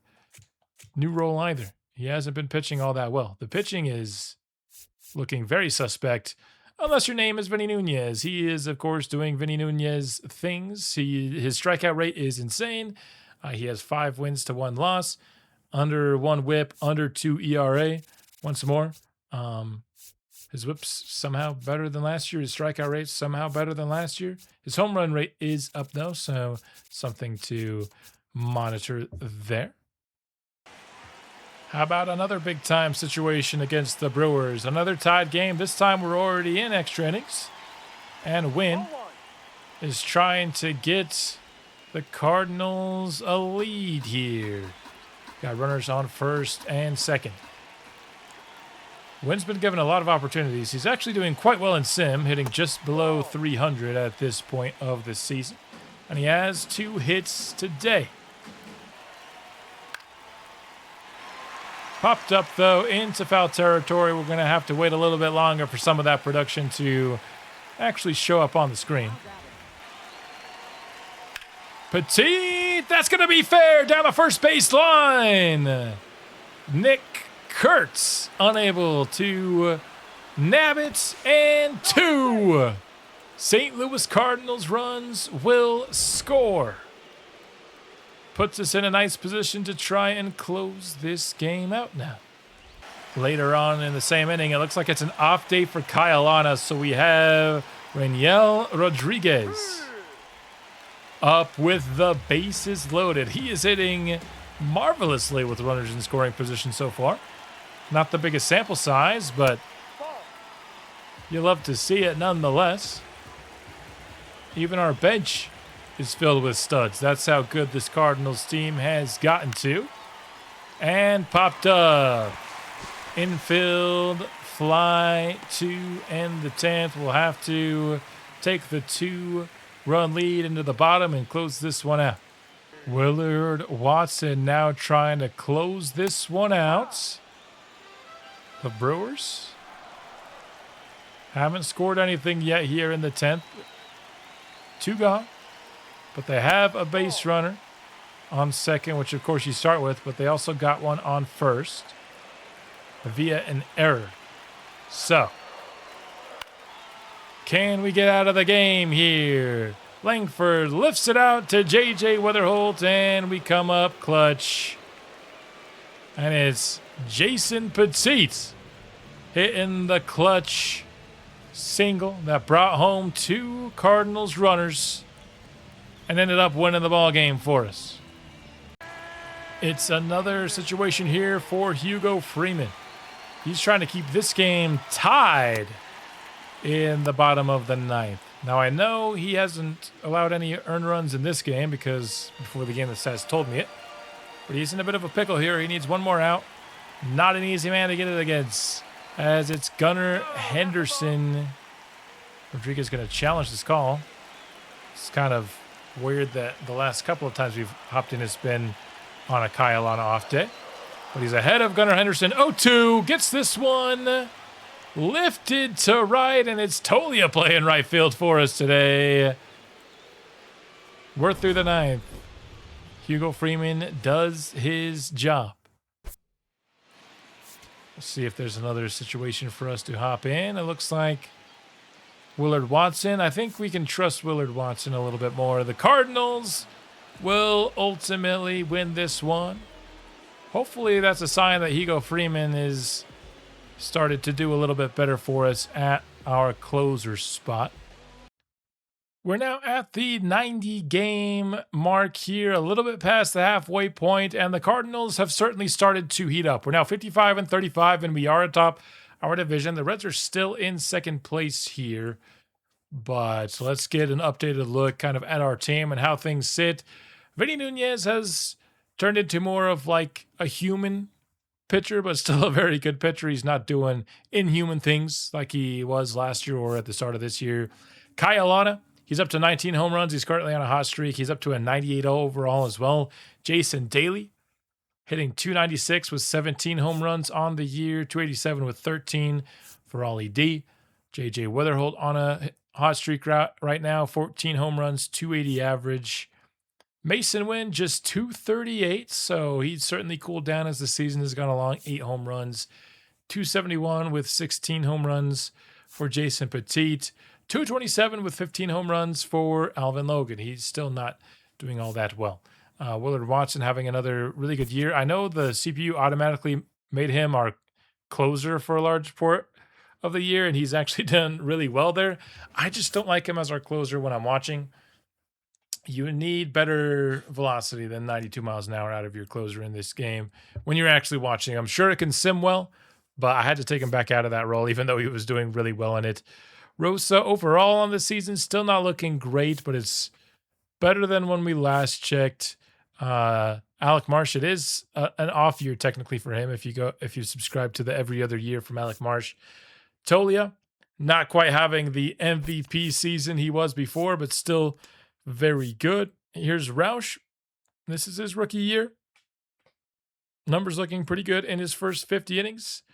role either. He hasn't been pitching all that well. The pitching is looking very suspect, unless your name is Vinny Nunez. He is, of course, doing Vinny Nunez things. His strikeout rate is insane. He has 5 wins to 1 loss, under 1 whip, under 2 ERA. Once more, his whip's somehow better than last year. His strikeout rate's somehow better than last year. His home run rate is up, though, so something to monitor there. How about another big-time situation against the Brewers? Another tied game. This time we're already in extra innings. And Wynn is trying to get the Cardinals a lead here. Got runners on first and second. Wynn's been given a lot of opportunities. He's actually doing quite well in sim, hitting just below 300 at this point of the season. And he has 2 hits today. Popped up, though, into foul territory. We're going to have to wait a little bit longer for some of that production to actually show up on the screen. Petit, that's going to be fair down the first base line. Nick Kurtz unable to nab it, and 2 St. Louis Cardinals runs will score. Puts us in a nice position to try and close this game out now. Later on in the same inning, it looks like it's an off day for Kyle Lana, so we have Raniel Rodriguez up with the bases loaded. He is hitting marvelously with runners in scoring position so far. Not the biggest sample size, but you love to see it nonetheless. Even our bench is filled with studs. That's how good this Cardinals team has gotten to. And popped up. Infield fly to end the 10th. We'll have to take the 2-run lead into the bottom and close this one out. Willard Watson now trying to close this one out. The Brewers haven't scored anything yet here in the 10th. 2 gone, but they have a base runner. on second, which of course you start with, but they also got one on first via an error. So, can we get out of the game here? Langford lifts it out to J.J. Weatherholt, and we come up clutch. And it's Jason Petit hitting the clutch single that brought home 2 Cardinals runners and ended up winning the ball game for us. It's another situation here for Hugo Freeman. He's trying to keep this game tied in the bottom of the 9th. Now, I know he hasn't allowed any earned runs in this game because before the game the stats told me it. But he's in a bit of a pickle here. He needs one more out. Not an easy man to get it against, as it's Gunnar Henderson. Rodriguez going to challenge this call. It's kind of weird that the last couple of times we've hopped in has been on a Kyle on an off day. But he's ahead of Gunnar Henderson. 0-2 gets this one lifted to right, and it's Tolia playing right field for us today. We're through the 9th. Hugo Freeman does his job. Let's see if there's another situation for us to hop in. It looks like Willard Watson. I think we can trust Willard Watson a little bit more. The Cardinals will ultimately win this one. Hopefully that's a sign that Hugo Freeman is started to do a little bit better for us at our closer spot. We're now at the 90-game mark here, a little bit past the halfway point, and the Cardinals have certainly started to heat up. We're now 55-35, and we are atop our division. The Reds are still in second place here, but let's get an updated look kind of at our team and how things sit. Vinny Nunez has turned into more of like a human pitcher, but still a very good pitcher. He's not doing inhuman things like he was last year or at the start of this year. Kyle Lana, he's up to 19 home runs. He's currently on a hot streak. He's up to a 98 overall as well. Jason Daly hitting 296 with 17 home runs on the year, 287 with 13 for Ollie D. J.J. Weatherholt on a hot streak right now, 14 home runs, 280 average. Mason Wynn just 238, so he's certainly cooled down as the season has gone along. 8 home runs, 271 with 16 home runs for Jason Petit. 227 with 15 home runs for Alvin Logan. He's still not doing all that well. Willard Watson having another really good year. I know the CPU automatically made him our closer for a large part of the year, and he's actually done really well there. I just don't like him as our closer when I'm watching. You need better velocity than 92 miles an hour out of your closer in this game when you're actually watching. I'm sure it can sim well, but I had to take him back out of that role, even though he was doing really well in it. Rosa overall on the season still not looking great, but it's better than when we last checked. Alec Marsh, it is an off year technically for him if you subscribe to the every other year from Alec Marsh. Tolia, not quite having the MVP season he was before, but still very good. Here's Roush. This is his rookie year. Numbers looking pretty good in his first 50 innings.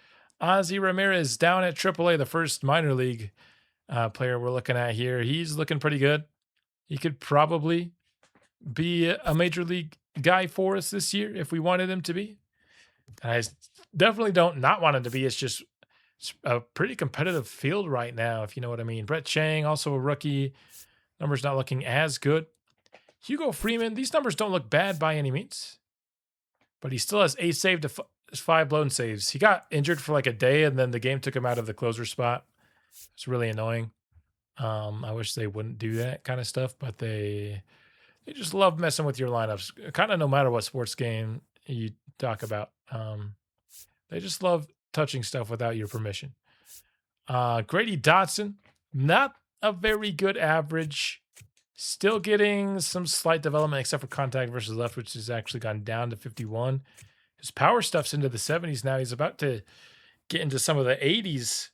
Ozzy Ramirez down at AAA, the first minor league player we're looking at here. He's looking pretty good. He could probably be a major league guy for us this year if we wanted him to be. I definitely don't not want him to be. It's just a pretty competitive field right now, if you know what I mean. Brett Chang, also a rookie. Numbers not looking as good. Hugo Freeman, these numbers don't look bad by any means, but he still has 8 saved to 5 blown saves. He got injured for like a day, and then the game took him out of the closer spot. It's really annoying. I wish they wouldn't do that kind of stuff, but they just love messing with your lineups. Kind of no matter what sports game you talk about. They just love touching stuff without your permission. Grady Dotson, not a very good average. Still getting some slight development except for contact versus left, which has actually gone down to 51. His power stuff's into the 70s now. He's about to get into some of the 80s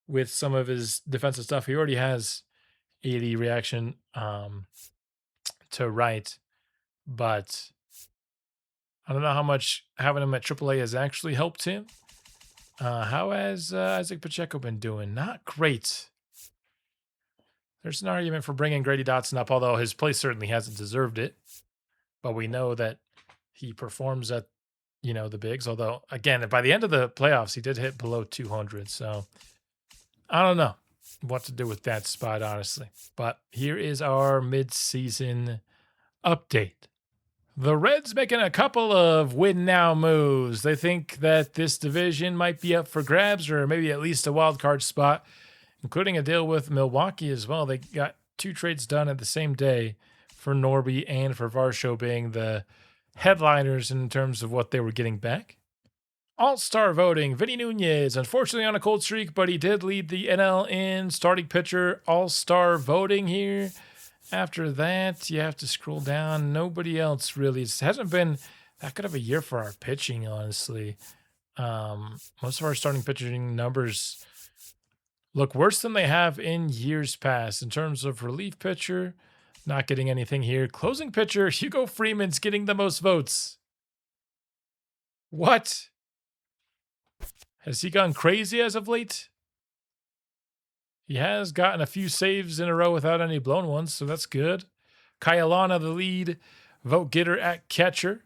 with some of his defensive stuff. He already has 80 reaction to right, but I don't know how much having him at AAA has actually helped him. How has Isaac Pacheco been doing? Not great. There's an argument for bringing Grady Dotson up, although his place certainly hasn't deserved it. but we know that he performs at, the bigs. Although, again, by the end of the playoffs, he did hit below 200. So I don't know what to do with that spot, honestly. But here is our midseason update. The Reds making a couple of win now moves. They think that this division might be up for grabs, or maybe at least a wild card spot, including a deal with Milwaukee as well. They got 2 trades done at the same day for Norby and for Varsho being the headliners in terms of what they were getting back. All-star voting, Vinny Nunez, unfortunately on a cold streak, but he did lead the NL in starting pitcher all-star voting here. After that, you have to scroll down. Nobody else really. It hasn't been that good of a year for our pitching, honestly. Most of our starting pitching numbers look worse than they have in years past. In terms of relief pitcher, not getting anything here. Closing pitcher, Hugo Freeman's getting the most votes. What? Has he gone crazy as of late? He has gotten a few saves in a row without any blown ones, so that's good. Kyalana, the lead vote getter at catcher.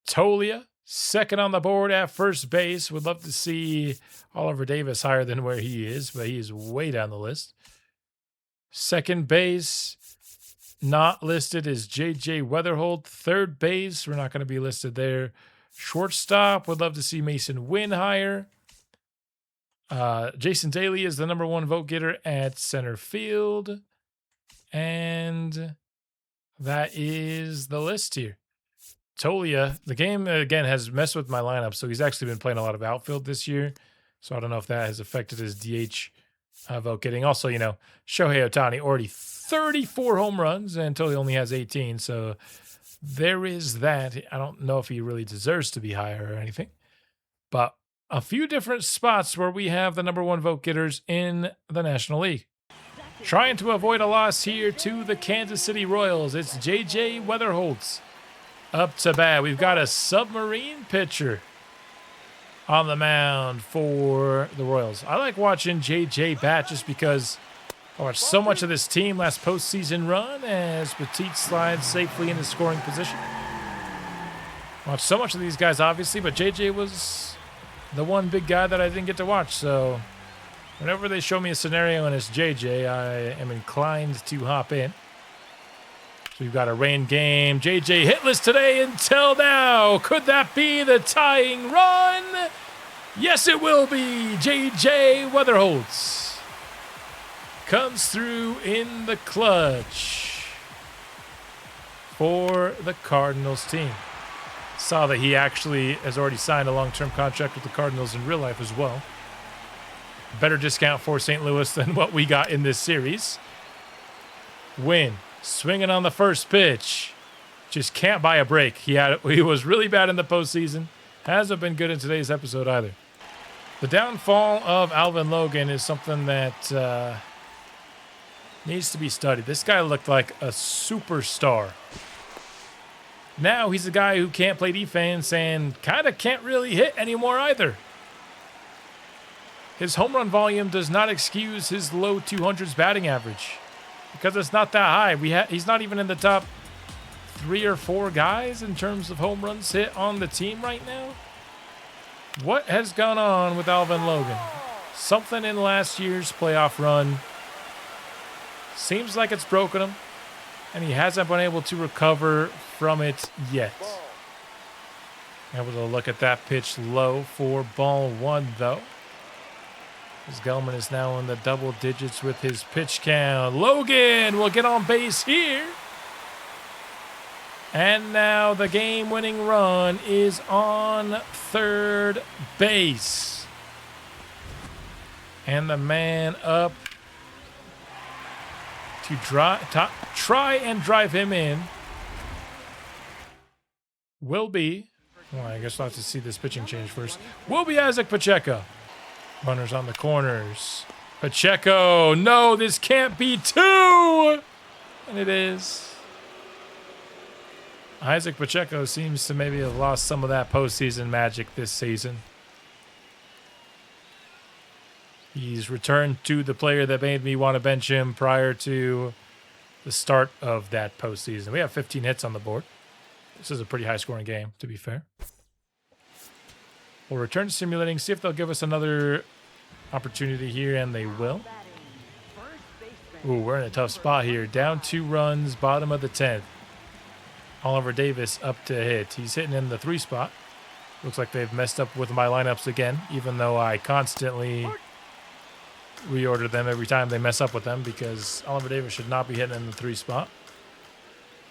Tolia, second on the board at first base. Would love to see Oliver Davis higher than where he is, but he is way down the list. Second base, not listed, is J.J. Weatherholt. Third base, we're not going to be listed there. Shortstop, would love to see Mason Wynn higher. Jason Daly is the number 1 vote getter at center field. And that is the list here. Tolia, the game, again, has messed with my lineup, so he's actually been playing a lot of outfield this year. So I don't know if that has affected his DH vote getting. Also, Shohei Ohtani already 34 home runs, and Tolia only has 18, so there is that. I don't know if he really deserves to be higher or anything, but a few different spots where we have the number 1 vote getters in the National League. Trying to avoid a loss here to the Kansas City Royals. It's J.J. Weatherholt up to bat. We've got a submarine pitcher on the mound for the Royals. I like watching J.J. bat just because I watched so much of this team last postseason run as Petit slides safely into scoring position. I watched so much of these guys, obviously, but J.J. was the one big guy that I didn't get to watch. So whenever they show me a scenario and it's JJ, I am inclined to hop in. So we've got a rain game. JJ hitless today until now. Could that be the tying run? Yes, it will be. JJ Weatherholt comes through in the clutch for the Cardinals team. Saw that he actually has already signed a long-term contract with the Cardinals in real life as well. Better discount for St. Louis than what we got in this series. Win. Swinging on the first pitch. Just can't buy a break. He was really bad in the postseason. Hasn't been good in today's episode either. The downfall of Alvin Logan is something that needs to be studied. This guy looked like a superstar. Now he's a guy who can't play defense and kind of can't really hit anymore either. His home run volume does not excuse his low 200s batting average because it's not that high. He's not even in the top 3 or 4 guys in terms of home runs hit on the team right now. What has gone on with Alvin Logan? Something in last year's playoff run seems like it's broken him, and he hasn't been able to recover from it yet. Able to look at that pitch low for ball 1, though. As Gelman is now in the double digits with his pitch count. Logan will get on base here. And now the game-winning run is on third base. And the man up to try and drive him in will be, well, I guess we'll have to see this pitching change first, will be Isaac Pacheco. Runners on the corners. Pacheco, no, this can't be 2! And it is. Isaac Pacheco seems to maybe have lost some of that postseason magic this season. He's returned to the player that made me want to bench him prior to the start of that postseason. We have 15 hits on the board. This is a pretty high-scoring game, to be fair. We'll return to simulating, see if they'll give us another opportunity here, and they will. Ooh, we're in a tough spot here. Down 2 runs, bottom of the 10th. Oliver Davis up to hit. He's hitting in the 3 spot. Looks like they've messed up with my lineups again, even though I constantly reorder them every time they mess up with them, because Oliver Davis should not be hitting in the 3 spot.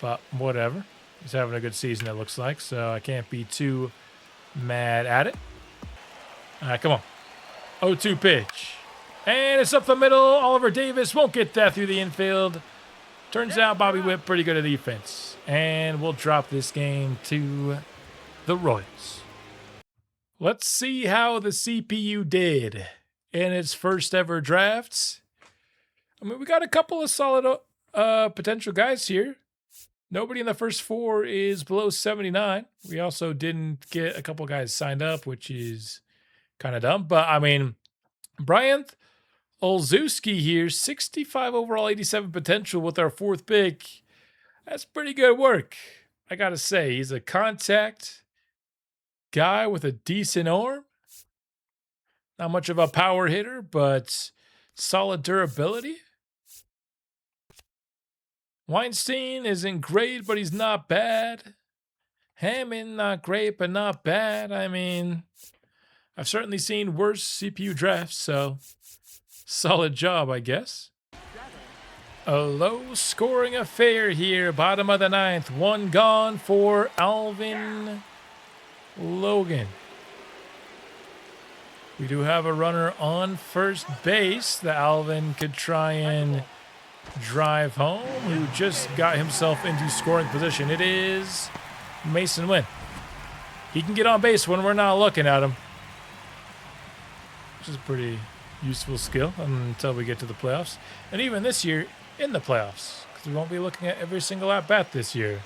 But whatever. He's having a good season, it looks like, so I can't be too mad at it. All right, come on. 0-2 pitch. And it's up the middle. Oliver Davis won't get that through the infield. Turns out Bobby Witt pretty good at defense. And we'll drop this game to the Royals. Let's see how the CPU did in its first ever drafts. I mean, we got a couple of solid potential guys here. Nobody in the first 4 is below 79. We also didn't get a couple guys signed up, which is kind of dumb. But, I mean, Brian Olszewski here, 65 overall, 87 potential with our 4th pick. That's pretty good work, I got to say. He's a contact guy with a decent arm. Not much of a power hitter, but solid durability. Weinstein isn't great, but he's not bad. Hammond, not great, but not bad. I mean, I've certainly seen worse CPU drafts, so solid job, I guess. A low-scoring affair here, bottom of the 9th. 1 gone for Alvin Logan. We do have a runner on first base that Alvin could try and drive home, who just got himself into scoring position. It is Mason Wynn. He can get on base when we're not looking at him, which is a pretty useful skill until we get to the playoffs. And even this year in the playoffs, because we won't be looking at every single at-bat this year.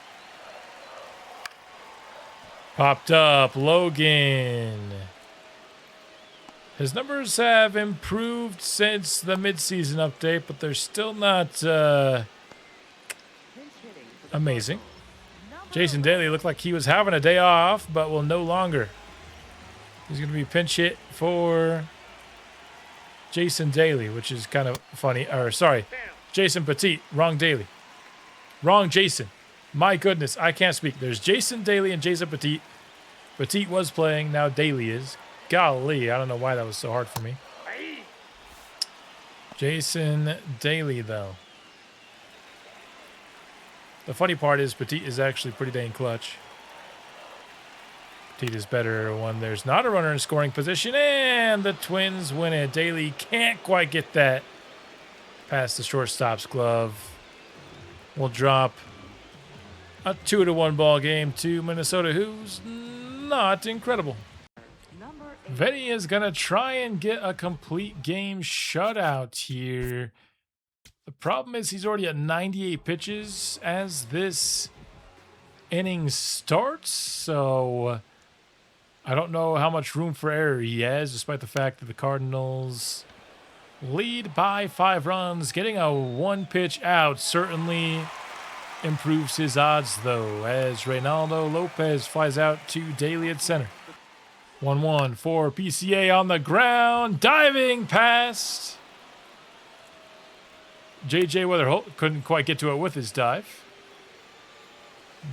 Popped up, Logan. His numbers have improved since the midseason update, but they're still not amazing. Jason Daly looked like he was having a day off, but will no longer. He's going to be pinch hit for Jason Daly, which is kind of funny. Or, sorry, Jason Petit. Wrong Daly. Wrong Jason. My goodness, I can't speak. There's Jason Daly and Jason Petit. Petit was playing, now Daly is. Golly, I don't know why that was so hard for me. Jason Daly, though. The funny part is Petit is actually pretty dang clutch. Petit is better when there's not a runner in scoring position, and the Twins win it. Daly can't quite get that past the shortstop's glove. We'll drop a 2-1 ball game to Minnesota, who's not incredible. Vetty is going to try and get a complete game shutout here. The problem is he's already at 98 pitches as this inning starts, so I don't know how much room for error he has, despite the fact that the Cardinals lead by 5 runs. Getting a 1-pitch out certainly improves his odds, though, as Reynaldo Lopez flies out to Daly at center. 1-1 for PCA on the ground. Diving past. J.J. Weatherholt couldn't quite get to it with his dive.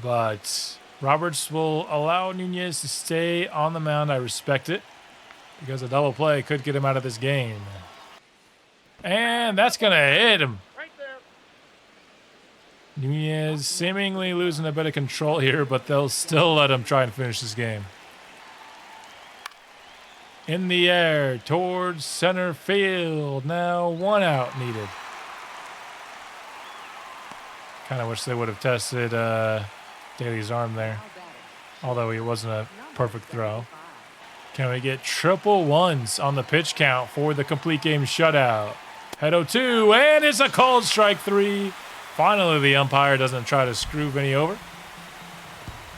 But Roberts will allow Nunez to stay on the mound. I respect it, because a double play could get him out of this game. And that's going to hit him. Right there. Nunez seemingly losing a bit of control here, but they'll still let him try and finish this game. In the air towards center field. Now 1 out needed. Kind of wish they would have tested Daly's arm there, although it wasn't a perfect throw. Can we get triple ones on the pitch count for the complete game shutout? Head 0-2, and it's a called strike 3. Finally, the umpire doesn't try to screw Vinny over.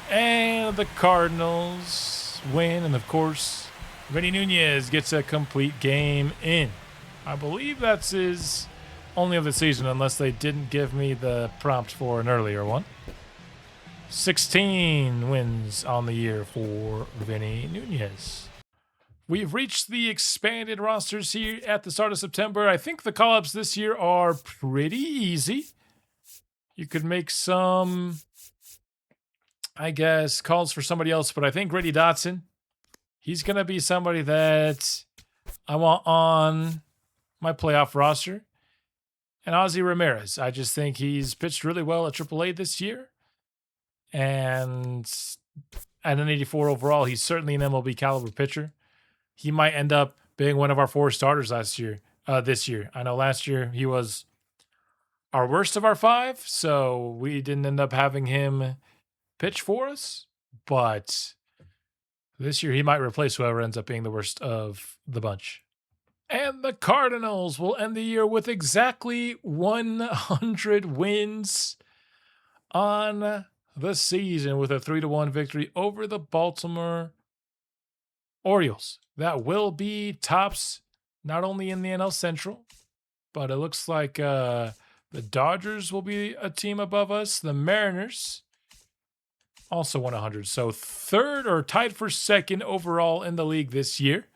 And the Cardinals win, and of course, Vinny Nunez gets a complete game in. I believe that's his only of the season, unless they didn't give me the prompt for an earlier one. 16 wins on the year for Vinny Nunez. We've reached the expanded rosters here at the start of September. I think the call-ups this year are pretty easy. You could make some, I guess, calls for somebody else, but I think Grady Dotson, he's going to be somebody that I want on my playoff roster. And Ozzy Ramirez, I just think he's pitched really well at AAA this year. And at an 84 overall, he's certainly an MLB caliber pitcher. He might end up being one of our 4 starters this year. I know last year he was our worst of our 5, so we didn't end up having him pitch for us. But this year he might replace whoever ends up being the worst of the bunch. And the Cardinals will end the year with exactly 100 wins on the season with a 3-1 victory over the Baltimore Orioles. That will be tops not only in the NL Central, but it looks like the Dodgers will be a team above us. The Mariners also won 100. So third or tied for second overall in the league this year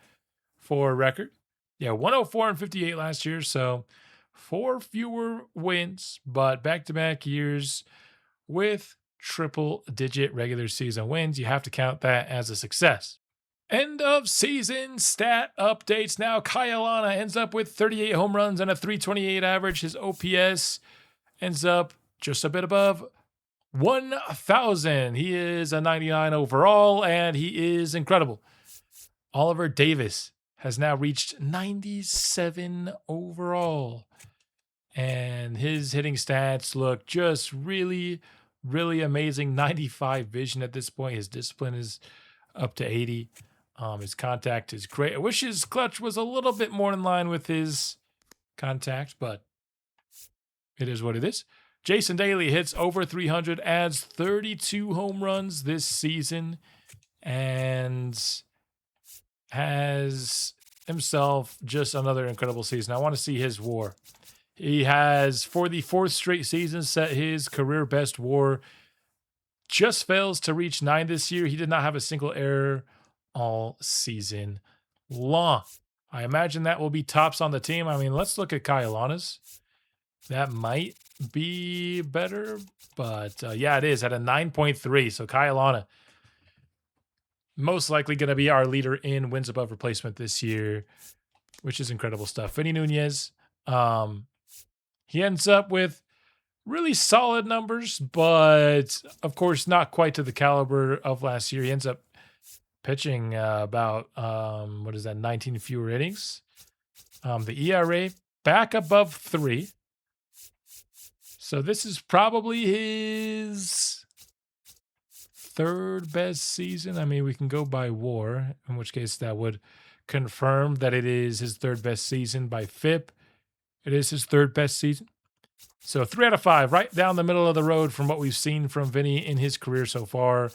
for record. Yeah, 104 and 58 last year. So 4 fewer wins, but back-to-back years with triple-digit regular season wins. You have to count that as a success. End of season stat updates. Now, Kyle ends up with 38 home runs and a 328 average. His OPS ends up just a bit above 1,000. He is a 99 overall, and he is incredible. Oliver Davis has now reached 97 overall. And his hitting stats look just really, really amazing. 95 vision at this point. His discipline is up to 80. His contact is great. I wish his clutch was a little bit more in line with his contact, but it is what it is. Jason Daly hits over 300, adds 32 home runs this season, and has himself just another incredible season. I want to see his WAR. He has, for the 4th straight season, set his career best WAR. Just fails to reach 9 this year. He did not have a single error all season long. I imagine that will be tops on the team. I mean, let's look at Kyle Ana's. That might be better, but yeah, it is at a 9.3. So Kyle Ana, most likely going to be our leader in wins above replacement this year, which is incredible stuff. Vinny Nunez, he ends up with really solid numbers, but of course not quite to the caliber of last year. He ends up pitching about 19 fewer innings. The ERA back above 3. So this is probably his 3rd best season. I mean, we can go by WAR, in which case that would confirm that it is his 3rd best season. By FIP, it is his 3rd best season. So 3 out of 5, right down the middle of the road from what we've seen from Vinny in his career so far.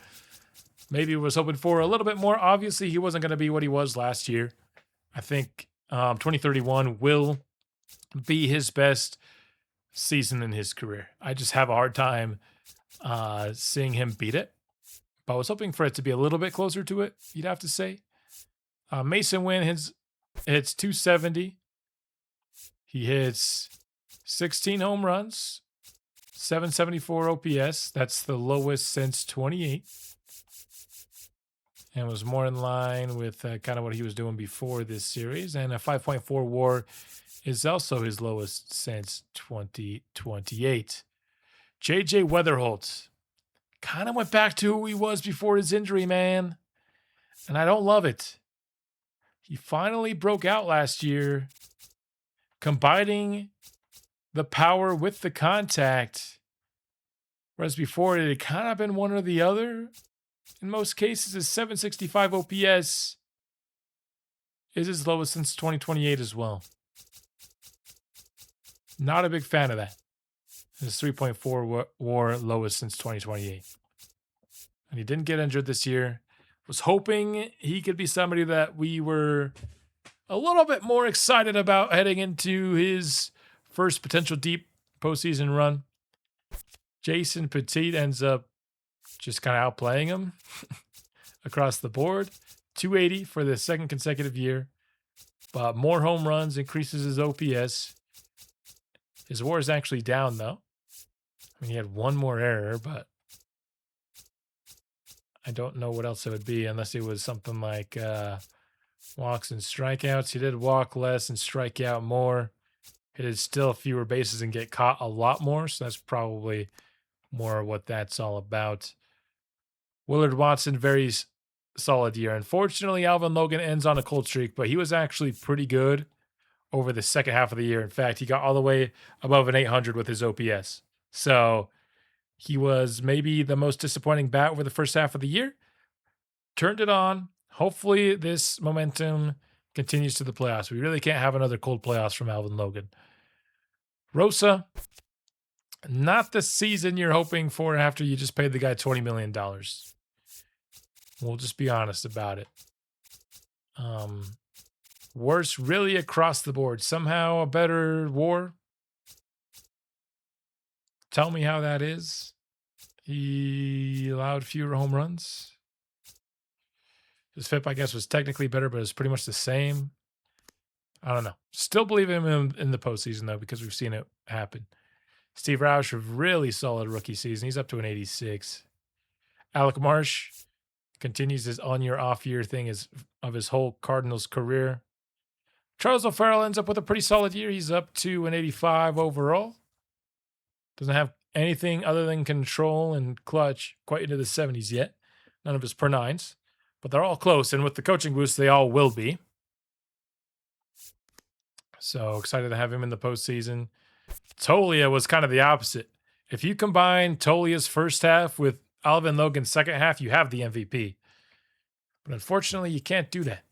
Maybe was hoping for a little bit more. Obviously, he wasn't going to be what he was last year. I think 2031 will be his best season in his career. I just have a hard time seeing him beat it. But I was hoping for it to be a little bit closer to it, you'd have to say. Mason Wynn hits 270. He hits 16 home runs, 774 OPS. That's the lowest since 28. And was more in line with kind of what he was doing before this series. And a 5.4 WAR is also his lowest since 2028. JJ Weatherholt kind of went back to who he was before his injury, man. And I don't love it. He finally broke out last year, combining the power with the contact. Whereas before it had kind of been one or the other. In most cases, his 765 OPS is his lowest since 2028 as well. Not a big fan of that. His 3.4 WAR lowest since 2028. And he didn't get injured this year. Was hoping he could be somebody that we were a little bit more excited about heading into his first potential deep postseason run. Jason Petit ends up just kind of outplaying him across the board. 280 for the second consecutive year. But more home runs increases his OPS. His WAR is actually down, though. I mean, he had one more error, but I don't know what else it would be unless it was something like walks and strikeouts. He did walk less and strike out more. It is still fewer bases and get caught a lot more, so that's probably more what that's all about. Willard Watson, very solid year. Unfortunately, Alvin Logan ends on a cold streak, but he was actually pretty good over the second half of the year. In fact, he got all the way above an 800 with his OPS. So he was maybe the most disappointing bat over the first half of the year. Turned it on. Hopefully, this momentum continues to the playoffs. We really can't have another cold playoffs from Alvin Logan. Rosa, not the season you're hoping for after you just paid the guy $20 million. We'll just be honest about it. Worse, really across the board. Somehow a better WAR. Tell me how that is. He allowed fewer home runs. His FIP, I guess, was technically better, but it's pretty much the same. I don't know. Still believe in him in the postseason, though, because we've seen it happen. Steve Roush, a really solid rookie season. He's up to an 86. Alec Marsh continues his on-year, off-year thing of his whole Cardinals career. Charles O'Farrell ends up with a pretty solid year. He's up to an 85 overall. Doesn't have anything other than control and clutch quite into the 70s yet. None of his per nines, but they're all close. And with the coaching boost, they all will be. So excited to have him in the postseason. Tolia was kind of the opposite. If you combine Tolia's first half with Alvin Logan's second half, you have the MVP. But unfortunately, you can't do that.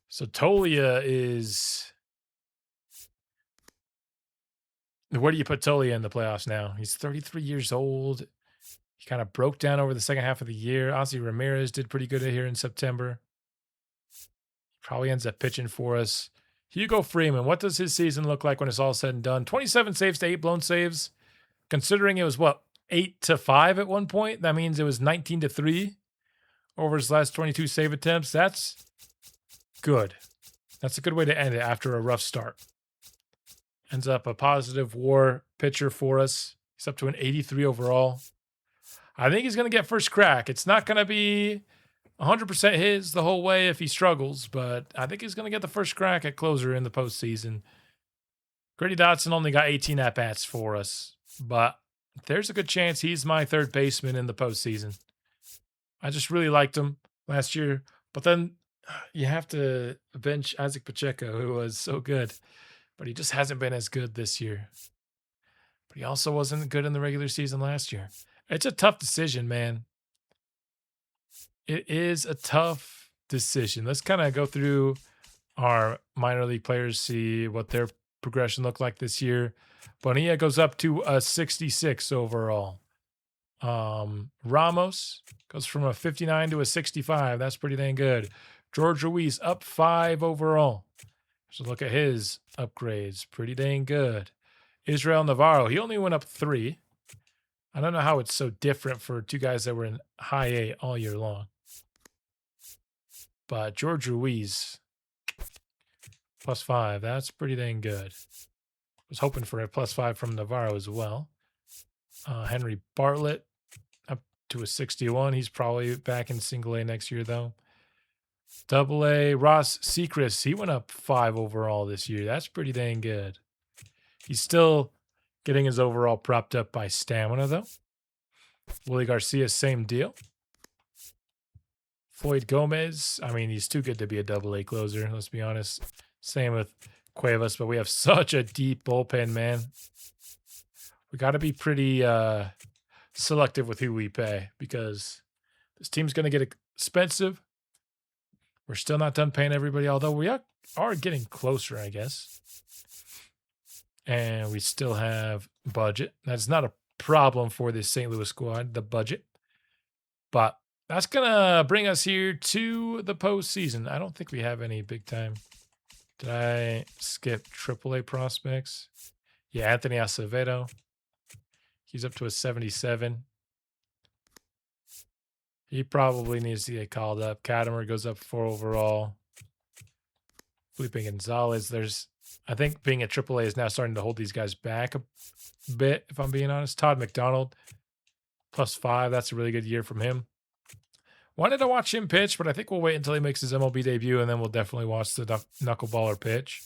So Tolia is... Where do you put Tolia in the playoffs now? He's 33 years old. He kind of broke down over the second half of the year. Ozzy Ramirez did pretty good here in September. Probably ends up pitching for us. Hugo Freeman, what does his season look like when it's all said and done? 27 saves to 8 blown saves. Considering it was, 8-5 at one point? That means it was 19-3 over his last 22 save attempts. That's good. That's a good way to end it after a rough start. Ends up a positive WAR pitcher for us. He's up to an 83 overall. I think he's going to get first crack. It's not going to be 100% his the whole way if he struggles, but I think he's going to get the first crack at closer in the postseason. Grady Dotson only got 18 at-bats for us, but there's a good chance he's my third baseman in the postseason. I just really liked him last year, but then you have to bench Isaac Pacheco, who was so good, but he just hasn't been as good this year. But he also wasn't good in the regular season last year. It's a tough decision, man. It is a tough decision. Let's kind of go through our minor league players, see what their progression looked like this year. Bonilla goes up to a 66 overall. Ramos goes from a 59 to a 65. That's pretty dang good. George Ruiz up 5 overall. So look at his upgrades. Pretty dang good. Israel Navarro, he only went up 3. I don't know how it's so different for two guys that were in high A all year long. But George Ruiz, +5. That's pretty dang good. Was hoping for a +5 from Navarro as well. Henry Bartlett up to a 61. He's probably back in single A next year, though. Double A, Ross Seacrest, he went up 5 overall this year. That's pretty dang good. He's still getting his overall propped up by stamina, though. Willie Garcia, same deal. Floyd Gomez, I mean, he's too good to be a double A closer, let's be honest. Same with Cuevas, but we have such a deep bullpen, man. We got to be pretty selective with who we pay because this team's going to get expensive. We're still not done paying everybody, although we are getting closer, I guess. And we still have budget. That's not a problem for this St. Louis squad, the budget. But that's going to bring us here to the postseason. I don't think we have any big time. Did I skip AAA prospects? Yeah, Anthony Acevedo. He's up to a 77. He probably needs to get called up. Katimer goes up 4 overall. Felipe Gonzalez. I think being a AAA is now starting to hold these guys back a bit, if I'm being honest. Todd McDonald, +5. That's a really good year from him. Wanted to watch him pitch, but I think we'll wait until he makes his MLB debut, and then we'll definitely watch the knuckleballer pitch.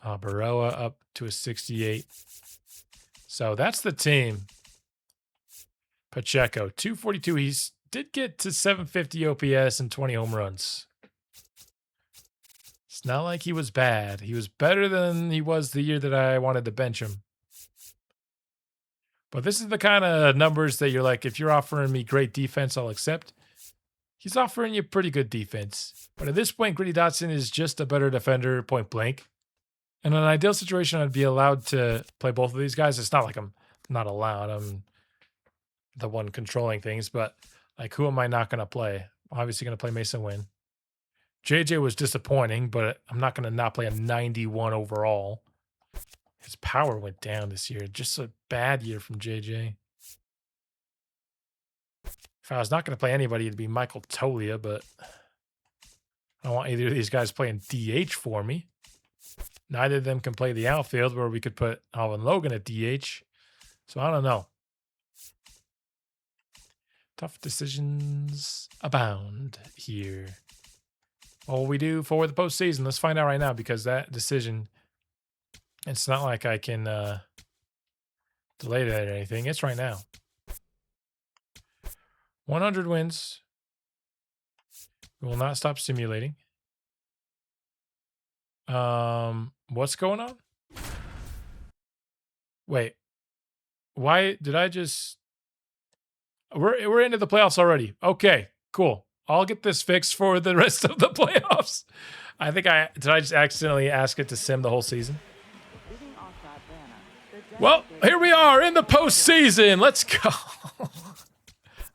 Baroa up to a 68. So that's the team. Pacheco, 242. He did get to 750 OPS and 20 home runs. It's not like he was bad. He was better than he was the year that I wanted to bench him. But this is the kind of numbers that you're like, if you're offering me great defense, I'll accept. He's offering you pretty good defense. But at this point, Gritty Dotson is just a better defender, point blank. In an ideal situation, I'd be allowed to play both of these guys. It's not like I'm not allowed. I'm the one controlling things. But like, who am I not going to play? Obviously going to play Mason Wynn. JJ was disappointing, but I'm not going to not play a 91 overall. His power went down this year. Just a bad year from JJ. If I was not going to play anybody, it'd be Michael Tolia, but I don't want either of these guys playing DH for me. Neither of them can play the outfield where we could put Alvin Logan at DH. So I don't know. Tough decisions abound here. What will we do for the postseason? Let's find out right now, because that decision, it's not like I can delay that or anything. It's right now. 100 wins. We will not stop simulating. What's going on? Wait. Why did I just... We're into the playoffs already. Okay, cool. I'll get this fixed for the rest of the playoffs. I think did I just accidentally ask it to sim the whole season? Well, here we are in the postseason. Let's go.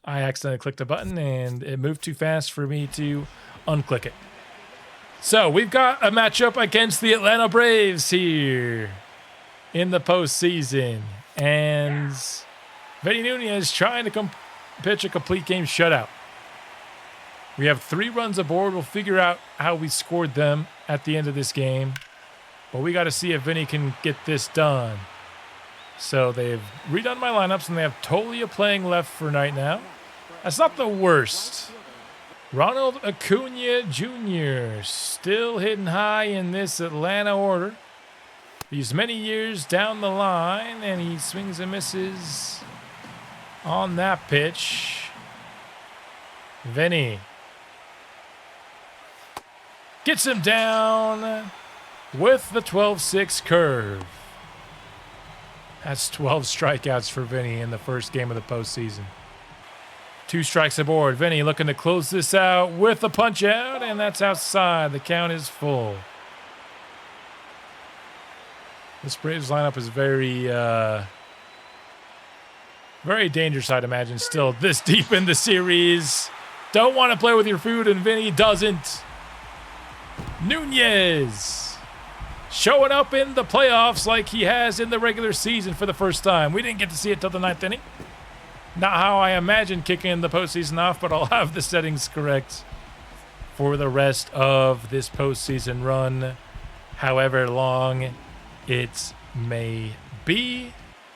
I accidentally clicked a button and it moved too fast for me to unclick it. So we've got a matchup against the Atlanta Braves here in the postseason. And Vinny Nunez trying to pitch a complete game shutout. We have 3 runs aboard. We'll figure out how we scored them at the end of this game. But we got to see if Vinny can get this done. So they've redone my lineups, and they have Tolia playing left for right now. That's not the worst. Ronald Acuna Jr. still hitting high in this Atlanta order. These many years down the line, and he swings and misses on that pitch. Vinny gets him down with the 12-6 curve. That's 12 strikeouts for Vinny in the first game of the postseason. 2 strikes aboard. Vinny looking to close this out with a punch out, and that's outside. The count is full. This Braves lineup is very dangerous, I'd imagine, still this deep in the series. Don't want to play with your food, and Vinny doesn't. Nunez showing up in the playoffs like he has in the regular season for the first time. We didn't get to see it till the 9th inning. Not how I imagine kicking the postseason off, but I'll have the settings correct for the rest of this postseason run, however long it may be.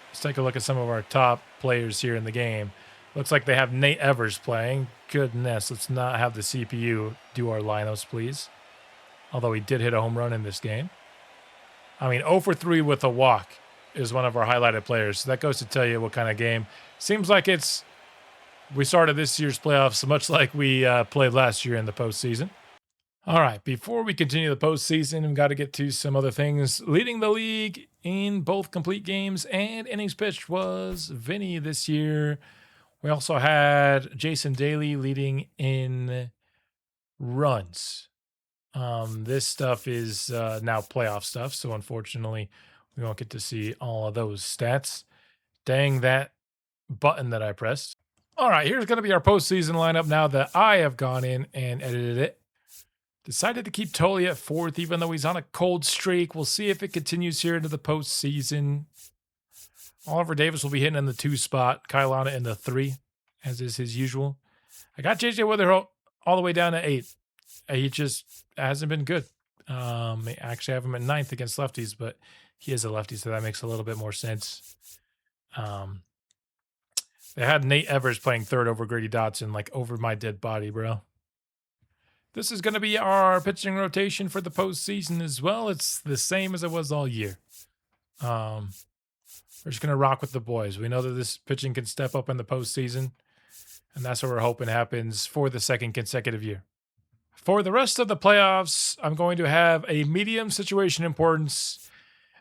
Let's take a look at some of our top players here in the game. Looks like they have Nate Evers playing. Goodness, let's not have the CPU do our lineups, please. Although he did hit a home run in this game. I mean, 0 for 3 with a walk is one of our highlighted players. So that goes to tell you what kind of game. Seems like we started this year's playoffs much like we played last year in the postseason. All right, before we continue the postseason, we've got to get to some other things. Leading the league in both complete games and innings pitched was Vinny this year. We also had Jason Daly leading in runs. This stuff is now playoff stuff, so unfortunately, we won't get to see all of those stats. Dang that button that I pressed. All right, here's going to be our postseason lineup now that I have gone in and edited it. Decided to keep Tolia at 4th, even though he's on a cold streak. We'll see if it continues here into the postseason. Oliver Davis will be hitting in the 2 spot. Kyle Lana in the 3. as is his usual. I got JJ Witherholt all the way down to 8. He just hasn't been good. I actually have him at 9th against lefties, but he is a lefty, so that makes a little bit more sense. They had Nate Evers playing 3rd over Grady Dotson, like over my dead body, bro. This is going to be our pitching rotation for the postseason as well. It's the same as it was all year. We're just going to rock with the boys. We know that this pitching can step up in the postseason, and that's what we're hoping happens for the 2nd consecutive year. For the rest of the playoffs, I'm going to have a medium situation importance,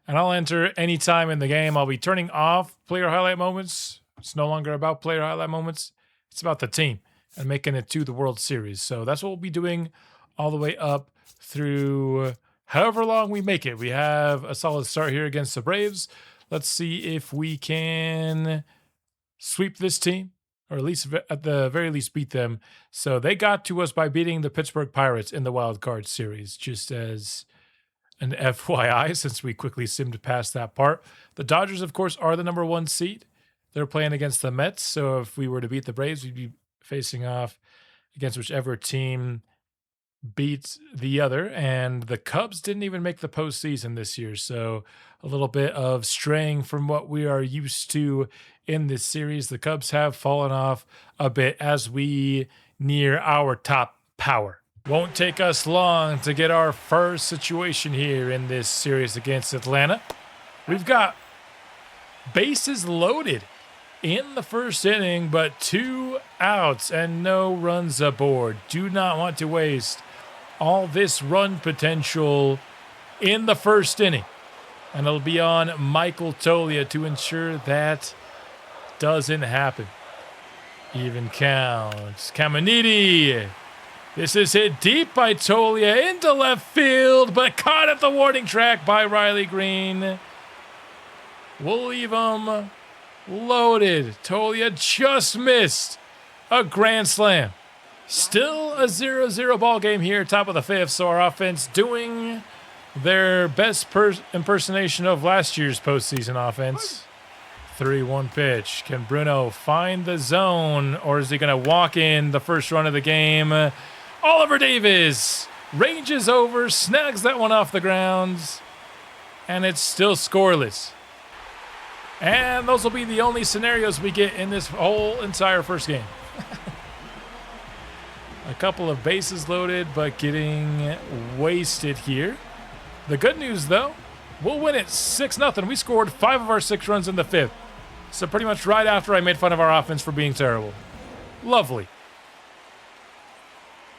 and I'll enter any time in the game. I'll be turning off player highlight moments. It's no longer about player highlight moments. It's about the team and making it to the World Series. So that's what we'll be doing all the way up through however long we make it. We have a solid start here against the Braves. Let's see if we can sweep this team, or at least at the very least beat them. So they got to us by beating the Pittsburgh Pirates in the Wild Card Series, just as an FYI, since we quickly simmed past that part. The Dodgers, of course, are the number 1 seed. They're playing against the Mets, so if we were to beat the Braves, we'd be facing off against whichever team beats the other. And the Cubs didn't even make the postseason this year, so a little bit of straying from what we are used to in this series. The Cubs have fallen off a bit as we near our top power. Won't take us long to get our first situation here in this series against Atlanta. We've got bases loaded in the first inning, but 2 outs and no runs aboard. Do not want to waste all this run potential in the first inning. And it'll be on Michael Toglia to ensure that doesn't happen. Even counts. Caminiti. This is hit deep by Toglia into left field, but caught at the warning track by Riley Green. We'll leave him loaded. Toglia just missed a grand slam. Still a 0-0 ball game here, top of the 5th. So our offense doing their best impersonation of last year's postseason offense. 3-1 pitch. Can Bruno find the zone, or is he going to walk in the first run of the game? Oliver Davis ranges over, snags that one off the ground, and it's still scoreless. And those will be the only scenarios we get in this whole entire first game. A couple of bases loaded, but getting wasted here. The good news, though, we'll win it 6-0. We scored 5 of our 6 runs in the 5th. So pretty much right after I made fun of our offense for being terrible. Lovely.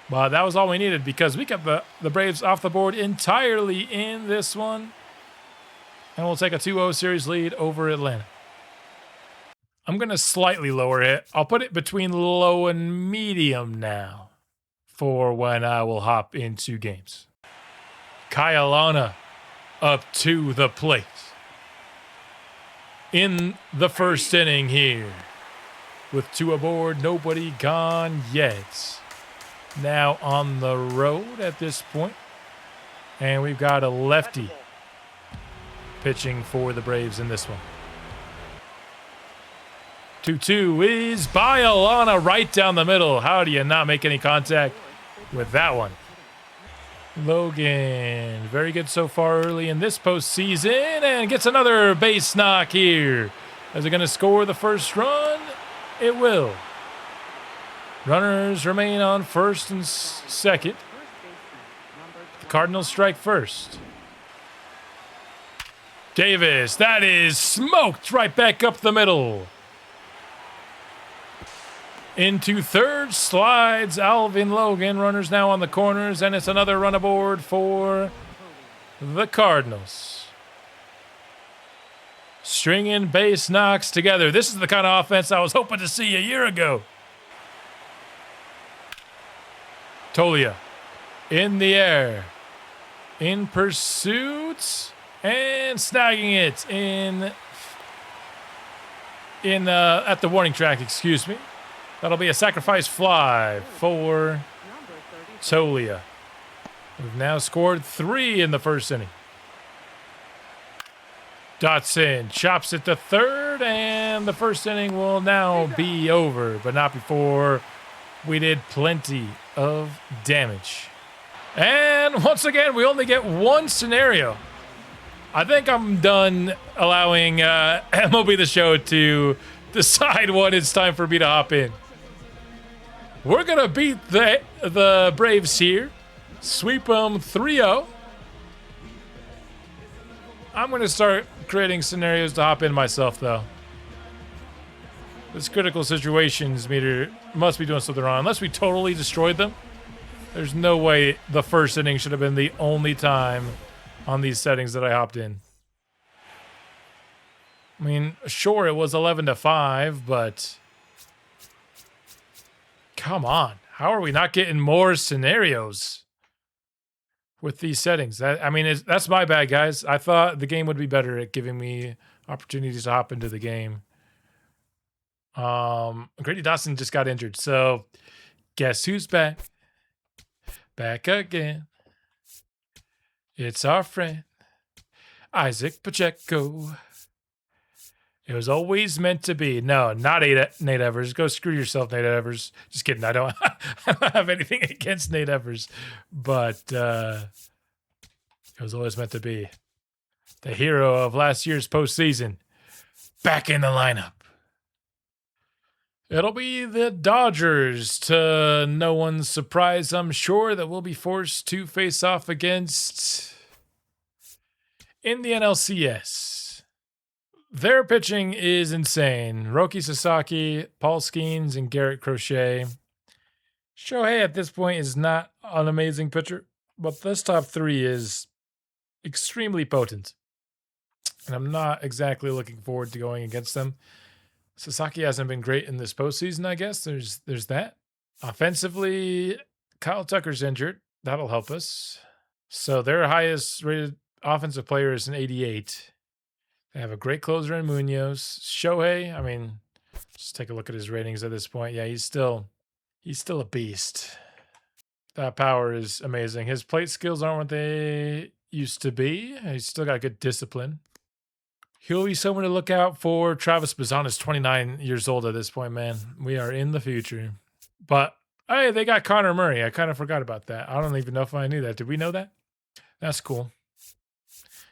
But that was all we needed, because we kept the Braves off the board entirely in this one. And we'll take a 2-0 series lead over Atlanta. I'm going to slightly lower it. I'll put it between low and medium now for when I will hop into games. Kyle up to the plate in the first inning here. With 2 aboard, nobody gone yet. Now on the road at this point. And we've got a lefty pitching for the Braves in this one. 2-2 is by Alana right down the middle. How do you not make any contact with that one? Logan, very good so far early in this postseason, and gets another base knock here. Is it going to score the first run? It will. Runners remain on first and second. The Cardinals strike first. Davis, that is smoked right back up the middle. Into third slides Alvin Logan. Runners now on the corners, and it's another run aboard for the Cardinals. Stringing base knocks together. This is the kind of offense I was hoping to see a year ago. Toglia in the air. In pursuit. And snagging it at the warning track, excuse me. That'll be a sacrifice fly for Toglia. We've now scored 3 in the first inning. Dotson chops it to third, and the first inning will now be over, but not before we did plenty of damage. And once again, we only get one scenario. I think I'm done allowing MLB The Show to decide when it's time for me to hop in. We're going to beat the Braves here. Sweep them 3-0. I'm going to start creating scenarios to hop in myself, though. This critical situations meter must be doing something wrong. Unless we totally destroyed them, there's no way the first inning should have been the only time on these settings that I hopped in. I mean, sure, it was 11-5, but come on. How are we not getting more scenarios with these settings? That's my bad, guys. I thought the game would be better at giving me opportunities to hop into the game. Grady Dawson just got injured, so guess who's back? Back again. It's our friend, Isaac Pacheco. It was always meant to be. No, not Nate Evers. Go screw yourself, Nate Evers. Just kidding. I don't have anything against Nate Evers, but it was always meant to be. The hero of last year's postseason, back in the lineup. It'll be the Dodgers, to no one's surprise, I'm sure, that will be forced to face off against in the NLCS. Their pitching is insane. Roki Sasaki, Paul Skeens, and Garrett Crochet. Shohei at this point is not an amazing pitcher, but this top three is extremely potent. And I'm not exactly looking forward to going against them. Sasaki hasn't been great in this postseason, I guess. There's that. Offensively, Kyle Tucker's injured. That'll help us. So their highest rated offensive player is an 88. They have a great closer in Munoz. Shohei, just take a look at his ratings at this point. Yeah, he's still a beast. That power is amazing. His plate skills aren't what they used to be. He's still got good discipline. He'll be someone to look out for. Travis Bazan is 29 years old at this point, man. We are in the future. But, hey, they got Connor Murray. I kind of forgot about that. I don't even know if I knew that. Did we know that? That's cool.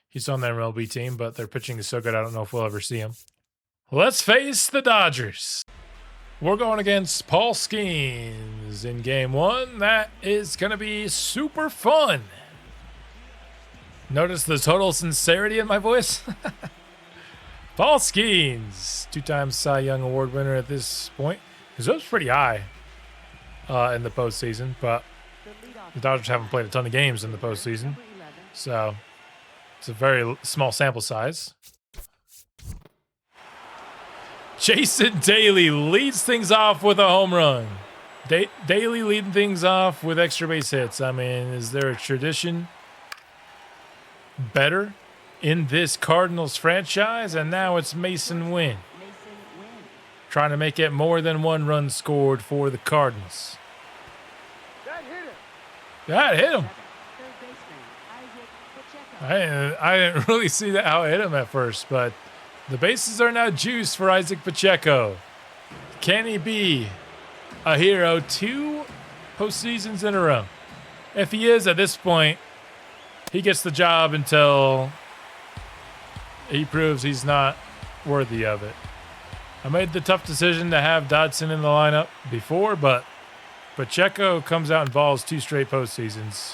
He's on their MLB team, but their pitching is so good I don't know if we'll ever see him. Let's face the Dodgers. We're going against Paul Skeens in game one. That is going to be super fun. Notice the total sincerity in my voice? Paul Skeens, two-time Cy Young Award winner at this point. His hopes pretty high in the postseason, but the Dodgers haven't played a ton of games in the postseason, so it's a very small sample size. Jason Daly leads things off with a home run. Daly leading things off with extra base hits. Is there a tradition better in this Cardinals franchise? And now it's Mason Wynn trying to make it more than one run scored for the Cardinals. That hit him. I didn't really see that how it hit him at first, but the bases are now juiced for Isaac Pacheco. Can he be a hero 2 postseasons in a row? If he is, at this point, he gets the job until he proves he's not worthy of it. I made the tough decision to have Dodson in the lineup before, but Pacheco comes out and balls 2 straight postseasons.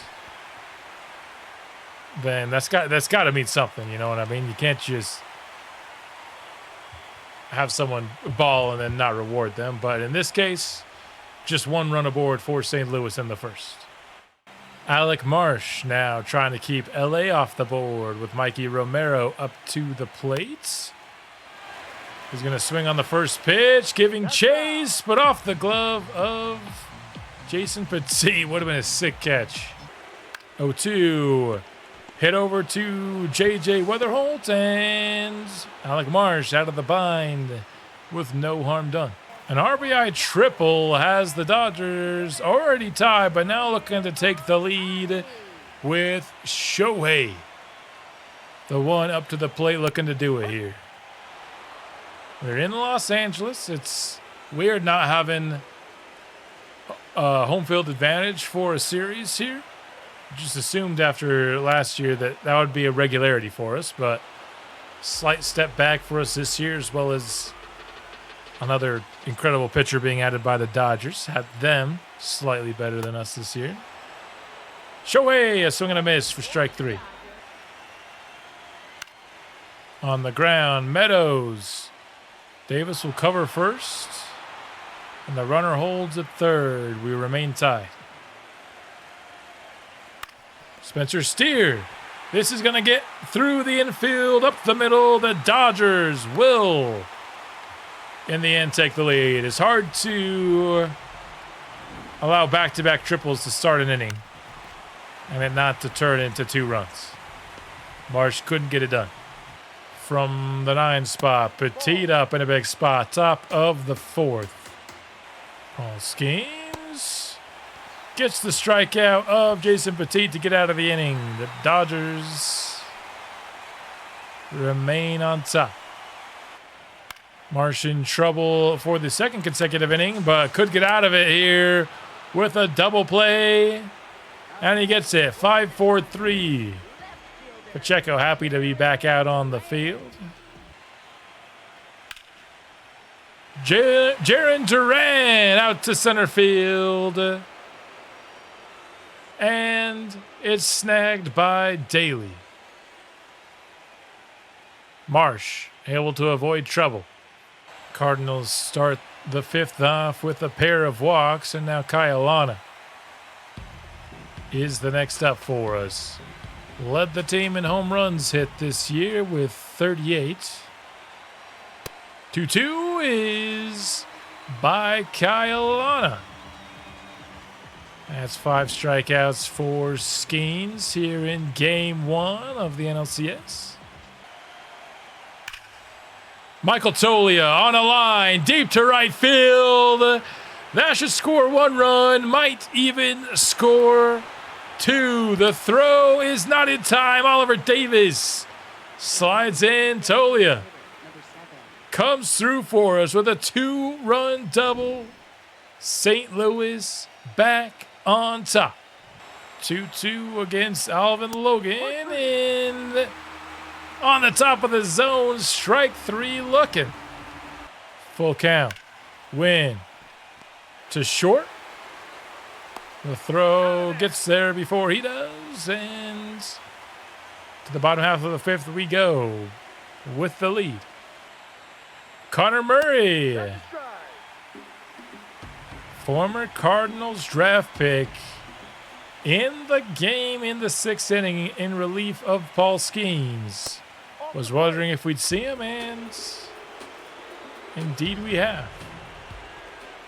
Then that's got to mean something, you know what I mean? You can't just have someone ball and then not reward them. But in this case, just 1 run aboard for St. Louis in the first. Alec Marsh now trying to keep LA off the board with Mikey Romero up to the plate. He's going to swing on the first pitch, giving chase, but off the glove of Jason Petit. Would have been a sick catch. 0-2. Hit over to J.J. Weatherholt, and Alec Marsh out of the bind with no harm done. An RBI triple has the Dodgers already tied, but now looking to take the lead with Shohei. the one up to the plate looking to do it here. We're in Los Angeles. It's weird not having home field advantage for a series here. Just assumed after last year that would be a regularity for us, but slight step back for us this year, as well as another incredible pitcher being added by the Dodgers. Had them slightly better than us this year. Shohei, a swing and a miss for strike 3. On the ground, Meadows. Davis will cover first, and the runner holds at third. We remain tied. Spencer Steer. This is going to get through the infield, up the middle. The Dodgers will, in the end, take the lead. It's hard to allow back-to-back triples to start an inning and it not to turn into 2 runs. Marsh couldn't get it done. From the 9 spot, Petit up in a big spot, top of the 4th. Paul Skeens gets the strikeout of Jason Petit to get out of the inning. The Dodgers remain on top. Marsh in trouble for the 2nd consecutive inning, but could get out of it here with a double play. And he gets it, 5-4-3. Pacheco happy to be back out on the field. Jarren Duran out to center field. And it's snagged by Daly. Marsh able to avoid trouble. Cardinals start the 5th off with a pair of walks, and now Kyle Lana is the next up for us. Led the team in home runs hit this year with 38. 2-2 is by Kyle Lana. That's 5 strikeouts for Skeens here in Game 1 of the NLCS. Michael Tolia on a line, deep to right field. That should score 1 run, might even score 2. The throw is not in time. Oliver Davis slides in. Tolia comes through for us with a 2-run double. St. Louis back on top. 2-2 against Alvin Logan. And on the top of the zone, strike 3 looking. Full count. Win to short. The throw gets there before he does, and to the bottom half of the 5th we go with the lead. Connor Murray, former Cardinals draft pick, in the game in the 6th inning in relief of Paul Skeens. Was wondering if we'd see him, and indeed we have.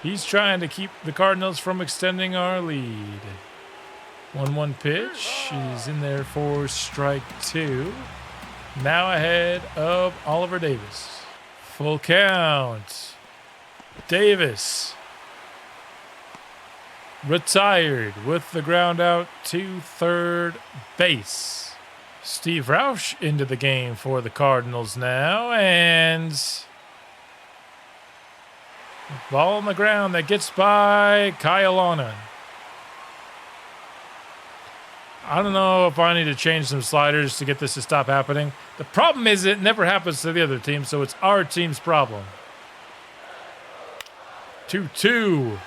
He's trying to keep the Cardinals from extending our lead. 1-1 pitch. He's in there for strike 2. Now ahead of Oliver Davis. Full count. Davis retired with the ground out to third base. Steve Rausch into the game for the Cardinals now, and ball on the ground that gets by Kyle Lana. I don't know if I need to change some sliders to get this to stop happening. The problem is it never happens to the other team, so it's our team's problem. 2-2.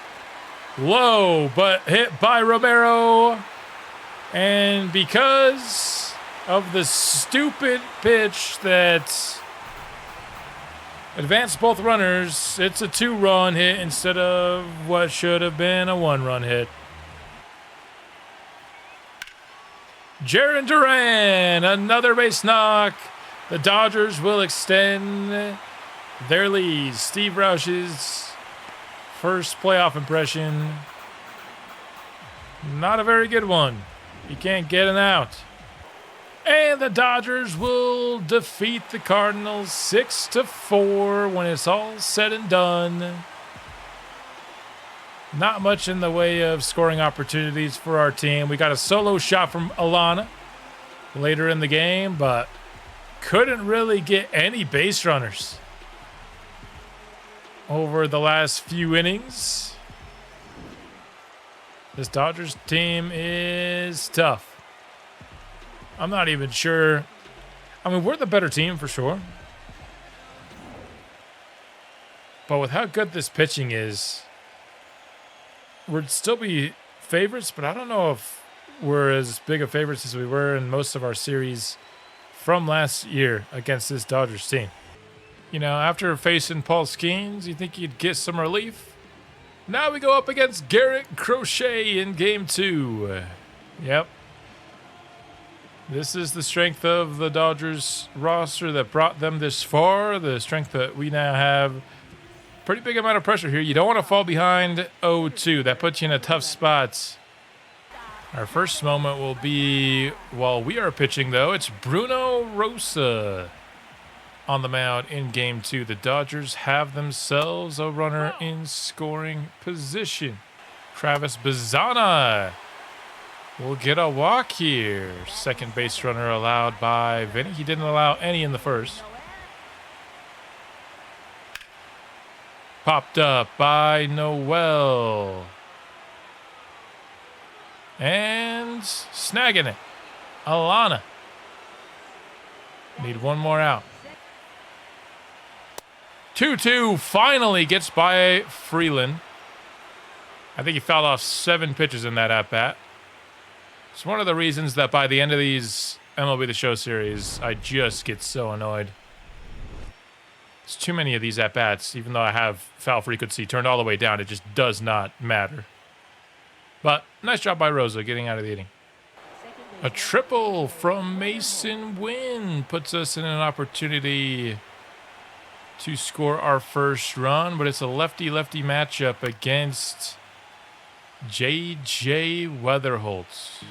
Low, but hit by Romero. And because of the stupid pitch that advanced both runners, it's a 2-run hit instead of what should have been a 1-run hit. Jarren Duran, another base knock. The Dodgers will extend their lead. Steve Rausch's first playoff impression. Not a very good one. He can't get an out. And the Dodgers will defeat the Cardinals 6-4 when it's all said and done. Not much in the way of scoring opportunities for our team. We got a solo shot from Alana later in the game, but couldn't really get any base runners over the last few innings. This Dodgers team is tough. I'm not even sure. I mean, we're the better team for sure. But with how good this pitching is, we'd still be favorites, but I don't know if we're as big of favorites as we were in most of our series from last year against this Dodgers team. You know, after facing Paul Skeens, you think you'd get some relief. Now we go up against Garrett Crochet in Game 2. Yep. This is the strength of the Dodgers roster that brought them this far. The strength that we now have. Pretty big amount of pressure here. You don't want to fall behind 0-2. That puts you in a tough spot. Our first moment will be while we are pitching, though. It's Bruno Rosa on the mound in Game 2. The Dodgers have themselves a runner in scoring position. Travis Bazzana will get a walk here. Second base runner allowed by Vinny. He didn't allow any in the first. Popped up by Noel. And snagging it. Alana. Need one more out. 2-2 finally gets by Freeland. I think he fouled off 7 pitches in that at-bat. It's one of the reasons that by the end of these MLB The Show series, I just get so annoyed. There's too many of these at-bats, even though I have foul frequency turned all the way down. It just does not matter. But nice job by Rosa getting out of the inning. A triple from Mason Wynn puts us in an opportunity to score our first run, but it's a lefty-lefty matchup against J.J. Weatherholtz.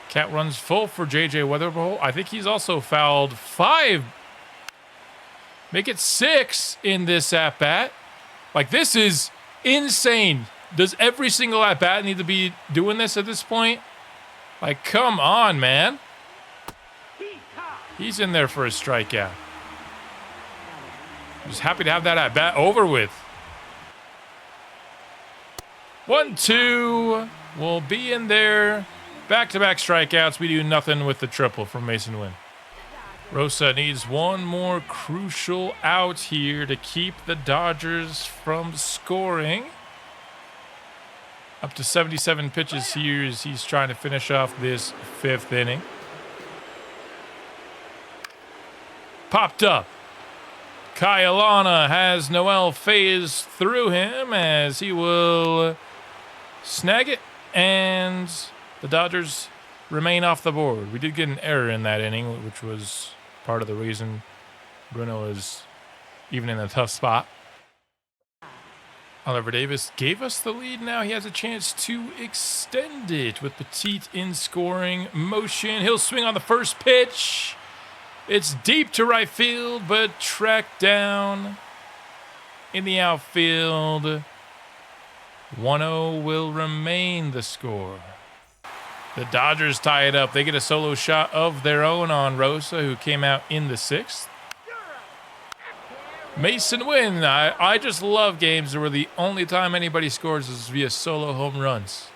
Cat runs full for J.J. Weatherholtz. I think he's also fouled 5. Make it 6 in this at-bat. Like, this is insane. Does every single at-bat need to be doing this at this point? Like, come on, man. He's in there for a strikeout. Just happy to have that at-bat over with. 1-2. We'll be in there. Back-to-back strikeouts. We do nothing with the triple from Mason Wynn. Rosa needs one more crucial out here to keep the Dodgers from scoring. Up to 77 pitches here as he's trying to finish off this 5th inning. Popped up. Kyalana has Noel phase through him as he will snag it, and the Dodgers remain off the board. We did get an error in that inning, which was part of the reason Bruno is even in a tough spot. Oliver Davis gave us the lead. Now he has a chance to extend it with Petit in scoring motion. He'll swing on the first pitch. It's deep to right field, but tracked down in the outfield. 1-0 will remain the score. The Dodgers tie it up. They get a solo shot of their own on Rosa, who came out in the 6th. Mason Wynn. I just love games where the only time anybody scores is via solo home runs.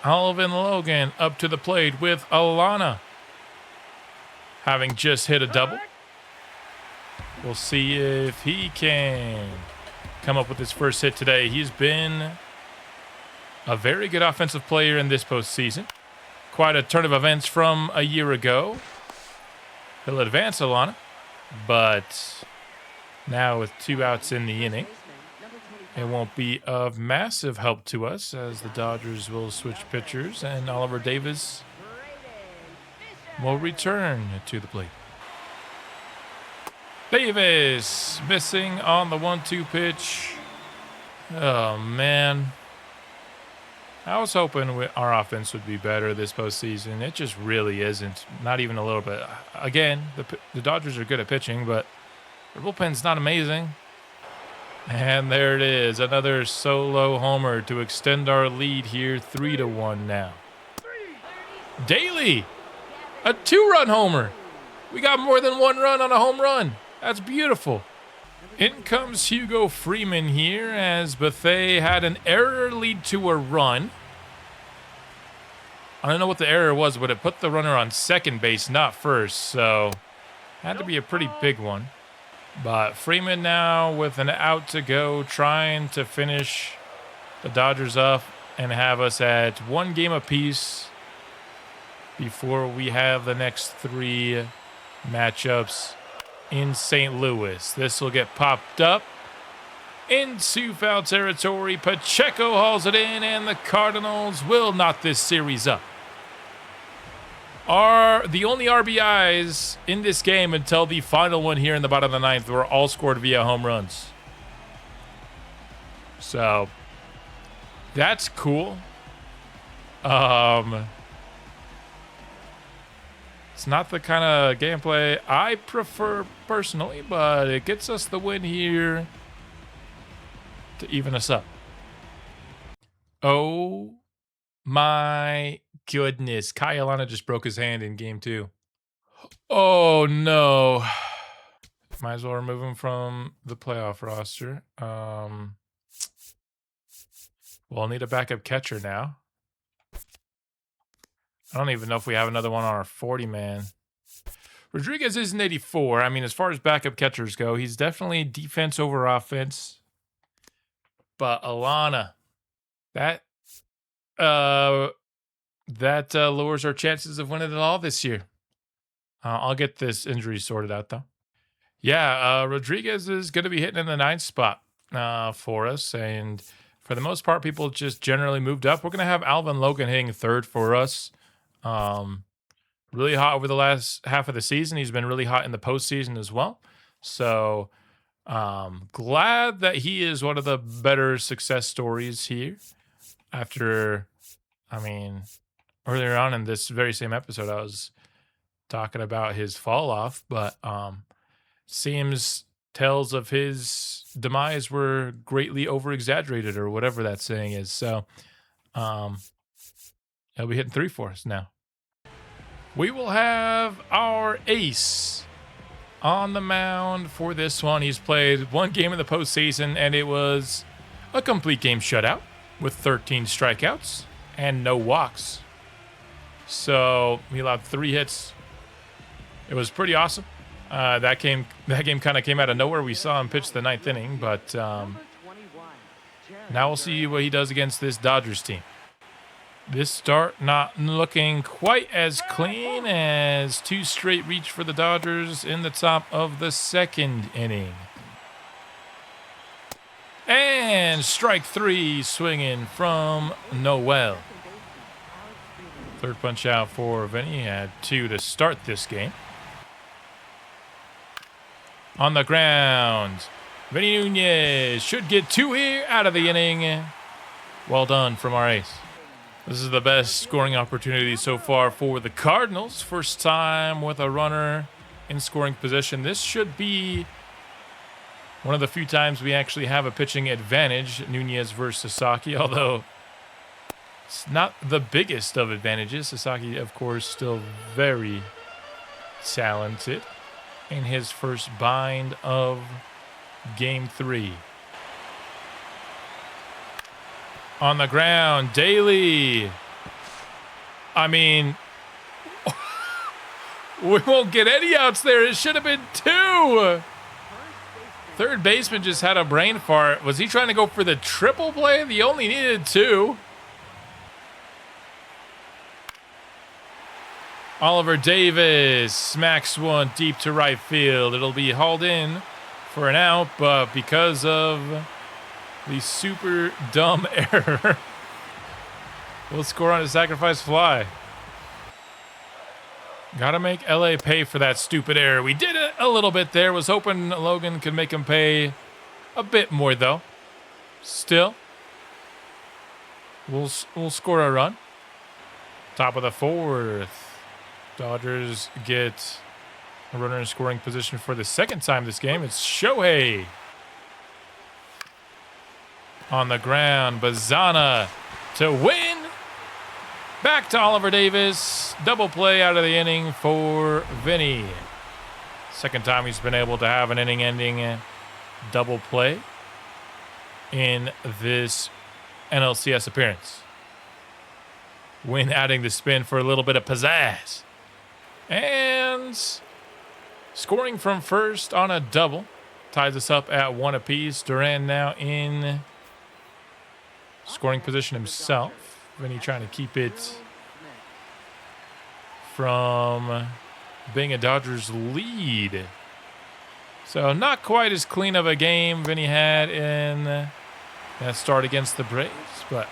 Alvin Logan up to the plate with Alana, having just hit a double. We'll see if he can come up with his first hit today. He's been a very good offensive player in this postseason. Quite a turn of events from a year ago. He'll advance Alana, but now with 2 outs in the inning, it won't be of massive help to us as the Dodgers will switch pitchers and Oliver Davis will return to the plate. Davis missing on the 1-2 pitch. Oh, man. I was hoping our offense would be better this postseason. It just really isn't. Not even a little bit. Again, the Dodgers are good at pitching, but their bullpen's not amazing. And there it is. Another solo homer to extend our lead here. 3-1 now. Daly, a 2-run homer. We got more than one run on a home run. That's beautiful. In comes Hugo Freeman here as Bethea had an error lead to a run. I don't know what the error was, but it put the runner on second base, not first. So had to be a pretty big one. But Freeman now with an out to go, trying to finish the Dodgers up and have us at 1 game apiece before we have the next 3 matchups in St. Louis. This will get popped up into foul territory. Pacheco hauls it in, and the Cardinals will knot this series up. Are the only RBIs in this game until the final one here in the bottom of the 9th were all scored via home runs. So that's cool. It's not the kind of gameplay I prefer personally, but it gets us the win here to even us up. Oh my goodness. Kyle Alana just broke his hand in game 2. Oh no. Might as well remove him from the playoff roster. We'll need a backup catcher now. I don't even know if we have another one on our 40-man. Rodriguez is an 84. I mean, as far as backup catchers go, he's definitely defense over offense. But Alana, that lowers our chances of winning it all this year. I'll get this injury sorted out, though. Yeah, Rodriguez is going to be hitting in the 9th spot for us. And for the most part, people just generally moved up. We're going to have Alvin Logan hitting 3rd for us. Really hot over the last half of the season. He's been really hot in the postseason as well. So glad that he is one of the better success stories here. After, I mean, earlier on in this very same episode, I was talking about his fall off, but seems tales of his demise were greatly over exaggerated, or whatever that saying is. So he'll be hitting 3 for us now. We will have our ace on the mound for this one. He's played 1 game in the postseason, and it was a complete game shutout with 13 strikeouts and no walks. So he allowed 3 hits. It was pretty awesome. That game kind of came out of nowhere. We saw him pitch the 9th inning, but now we'll see what he does against this Dodgers team. This start not looking quite as clean as 2 straight reach for the Dodgers in the top of the 2nd inning. And strike 3 swinging from Noel. 3rd punch out for Vinny. He had 2 to start this game. On the ground, Vinny Nunez should get 2 here out of the inning. Well done from our ace. This is the best scoring opportunity so far for the Cardinals. First time with a runner in scoring position. This should be one of the few times we actually have a pitching advantage, Nunez versus Sasaki, although it's not the biggest of advantages. Sasaki, of course, still very talented in his first bind of Game 3. On the ground, Daly. I mean, we won't get any outs there. It should have been 2. Third baseman just had a brain fart. Was he trying to go for the triple play? He only needed 2. Oliver Davis smacks one deep to right field. It'll be hauled in for an out, but because of the super dumb error, we'll score on a sacrifice fly. Gotta make LA pay for that stupid error. We did it a little bit there. Was hoping Logan could make him pay a bit more, though. Still, we'll score a run. Top of the 4th. Dodgers get a runner in scoring position for the 2nd time this game. It's Shohei. On the ground, Bazana to win. Back to Oliver Davis. Double play out of the inning for Vinny. Second time he's been able to have an inning-ending double play in this NLCS appearance. Win adding the spin for a little bit of pizzazz. And scoring from first on a double. Ties us up at 1 apiece. Duran now in scoring position himself. Vinny trying to keep it from being a Dodgers lead. So not quite as clean of a game Vinny had in that start against the Braves, but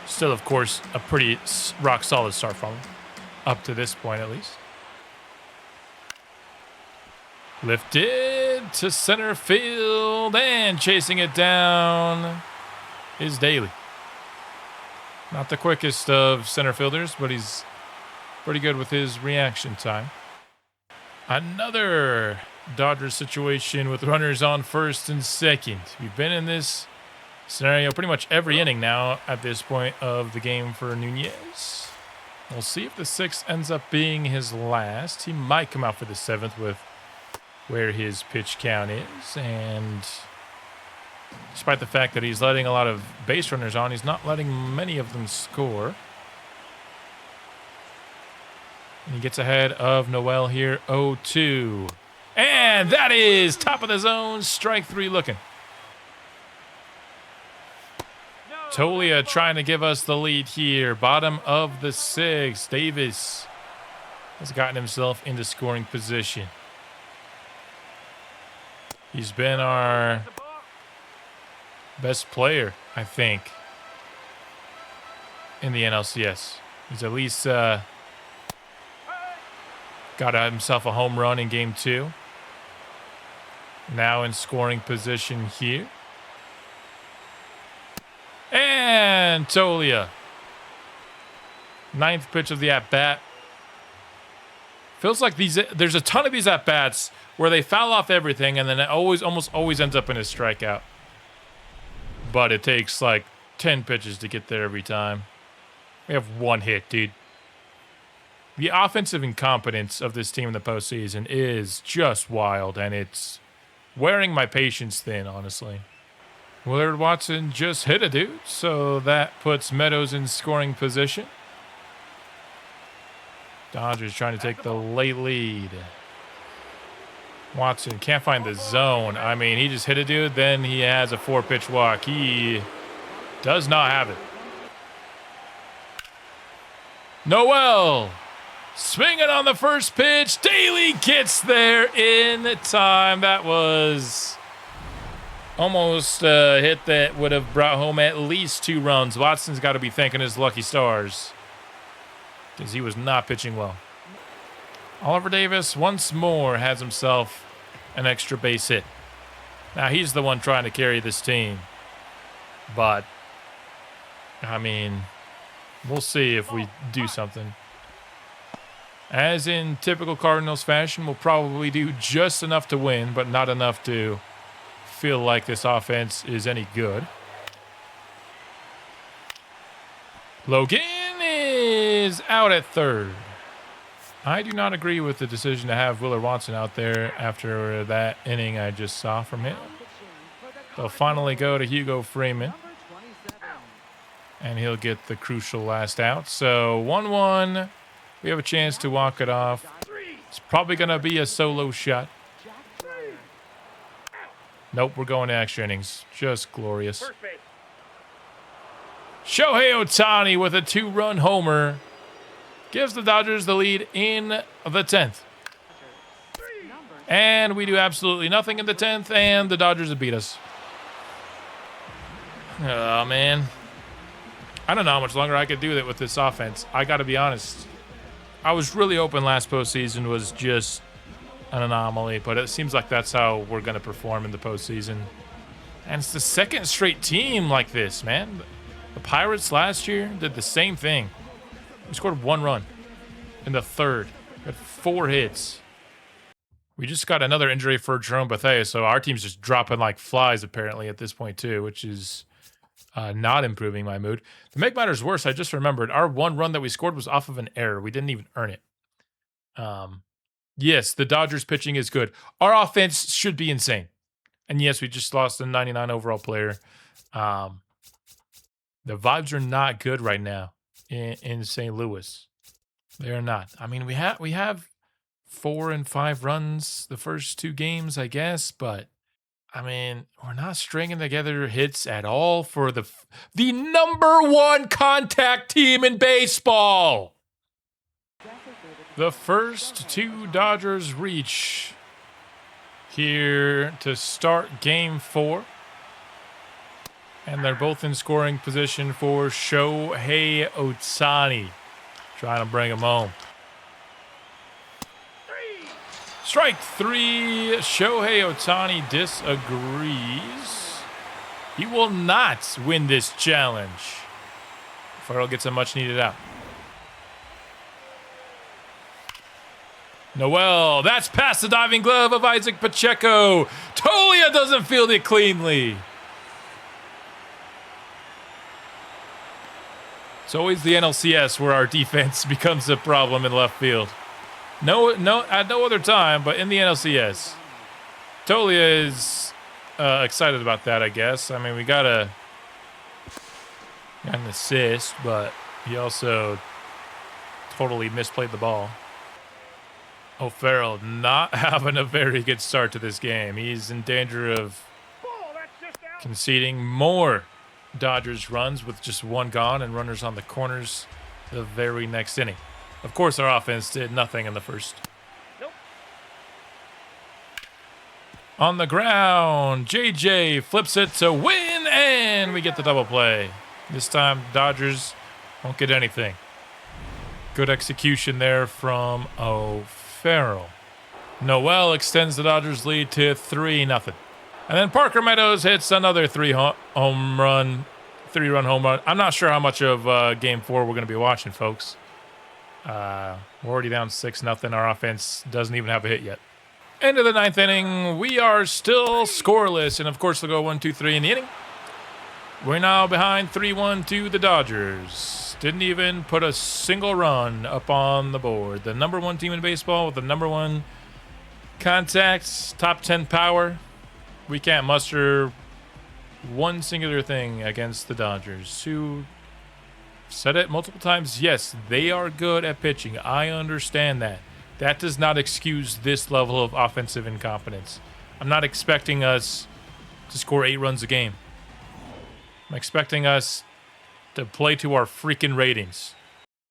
still, of course, a pretty rock-solid start from him, up to this point at least. Lifted to center field, and chasing it down is Daly. Not the quickest of center fielders, but he's pretty good with his reaction time. Another Dodgers situation with runners on first and second. We've been in this scenario pretty much every inning now at this point of the game for Nunez. We'll see if the 6th ends up being his last. He might come out for the 7th with where his pitch count is. And despite the fact that he's letting a lot of base runners on, he's not letting many of them score. And he gets ahead of Noel here, 0-2. And that is top of the zone, strike 3 looking. Tolia trying to give us the lead here. Bottom of the 6th. Davis has gotten himself into scoring position. He's been our best player, I think, in the NLCS. He's at least got himself a home run in game 2. Now in scoring position here. And Tolia. 9th pitch of the at-bat. Feels like there's a ton of these at-bats where they foul off everything and then it almost always ends up in a strikeout. But it takes like 10 pitches to get there every time. We have 1 hit, dude. The offensive incompetence of this team in the postseason is just wild, and it's wearing my patience thin, honestly. Willard Watson just hit a dude, so that puts Meadows in scoring position. Dodgers trying to take the late lead. Watson can't find the zone. I mean, he just hit a dude, then he has a 4-pitch walk. He does not have it. Noel swinging on the first pitch. Daly gets there in time. That was almost a hit that would have brought home at least 2 runs. Watson's got to be thanking his lucky stars because he was not pitching well. Oliver Davis once more has himself an extra base hit. Now he's the one trying to carry this team. But, I mean, we'll see if we do something. As in typical Cardinals fashion, we'll probably do just enough to win, but not enough to feel like this offense is any good. Logan is out at 3rd. I do not agree with the decision to have Willard Watson out there after that inning I just saw from him. They'll finally go to Hugo Freeman. And he'll get the crucial last out. So 1-1. We have a chance to walk it off. It's probably going to be a solo shot. Nope, we're going to extra innings. Just glorious. Shohei Ohtani with a 2-run homer gives the Dodgers the lead in the 10th. And we do absolutely nothing in the 10th, and the Dodgers have beat us. Oh, man. I don't know how much longer I could do that with this offense. I got to be honest. I was really hoping last postseason was just an anomaly, but it seems like that's how we're going to perform in the postseason. And it's the 2nd straight team like this, man. The Pirates last year did the same thing. We scored 1 run in the 3rd. We had 4 hits. We just got another injury for Jerome Bethea, so our team's just dropping like flies apparently at this point too, which is not improving my mood. To make matters worse, I just remembered our one run that we scored was off of an error. We didn't even earn it. Yes, the Dodgers pitching is good. Our offense should be insane. And yes, we just lost a 99 overall player. The vibes are not good right now in St. Louis. They are not. I mean, we have 4 and 5 runs the first 2 games, I guess, but I mean, we're not stringing together hits at all for the number 1 contact team in baseball. The first 2 Dodgers reach here to start game 4. And they're both in scoring position for Shohei Ohtani. Trying to bring him home. Strike 3. Shohei Ohtani disagrees. He will not win this challenge. Farrell gets a much needed out. Noel, that's past the diving glove of Isaac Pacheco. Tolia doesn't field it cleanly. It's always the NLCS where our defense becomes a problem in left field. No, at no other time, but in the NLCS. Tolia is excited about that, I guess. I mean, we got an assist, but he also totally misplayed the ball. O'Farrell not having a very good start to this game. He's in danger of conceding more Dodgers runs with just 1 gone and runners on the corners the very next inning. Of course, our offense did nothing in the first. Nope. On the ground, JJ flips it to win, and we get the double play. This time, Dodgers won't get anything. Good execution there from O'Farrell. Noel extends the Dodgers lead to 3-0. And then Parker Meadows hits another 3-run home run. I'm not sure how much of Game 4 we're going to be watching, folks. We're already down 6-0. Our offense doesn't even have a hit yet. End of the 9th inning. We are still scoreless. And, of course, they'll go 1-2-3 in the inning. We're now behind 3-1 to the Dodgers. Didn't even put a single run up on the board. The number 1 team in baseball with the number 1 contacts, top 10 power. We can't muster one singular thing against the Dodgers, who said it multiple times. Yes, they are good at pitching. I understand that. That does not excuse this level of offensive incompetence. I'm not expecting us to score 8 runs a game. I'm expecting us to play to our freaking ratings.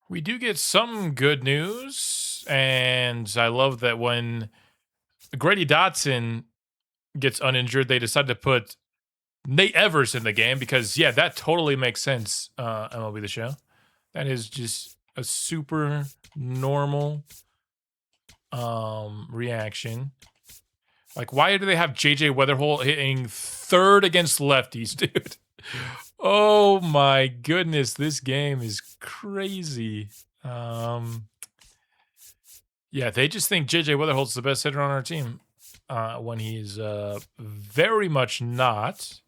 We do get some good news, and I love that when Grady Dotson gets uninjured, they decide to put Nate Evers in the game because, yeah, that totally makes sense, MLB The Show. That is just a super normal reaction. Like, why do they have JJ Weatherholt hitting 3rd against lefties, dude? Oh, my goodness. This game is crazy. Yeah, they just think JJ Weatherholt's the best hitter on our team when he's very much not.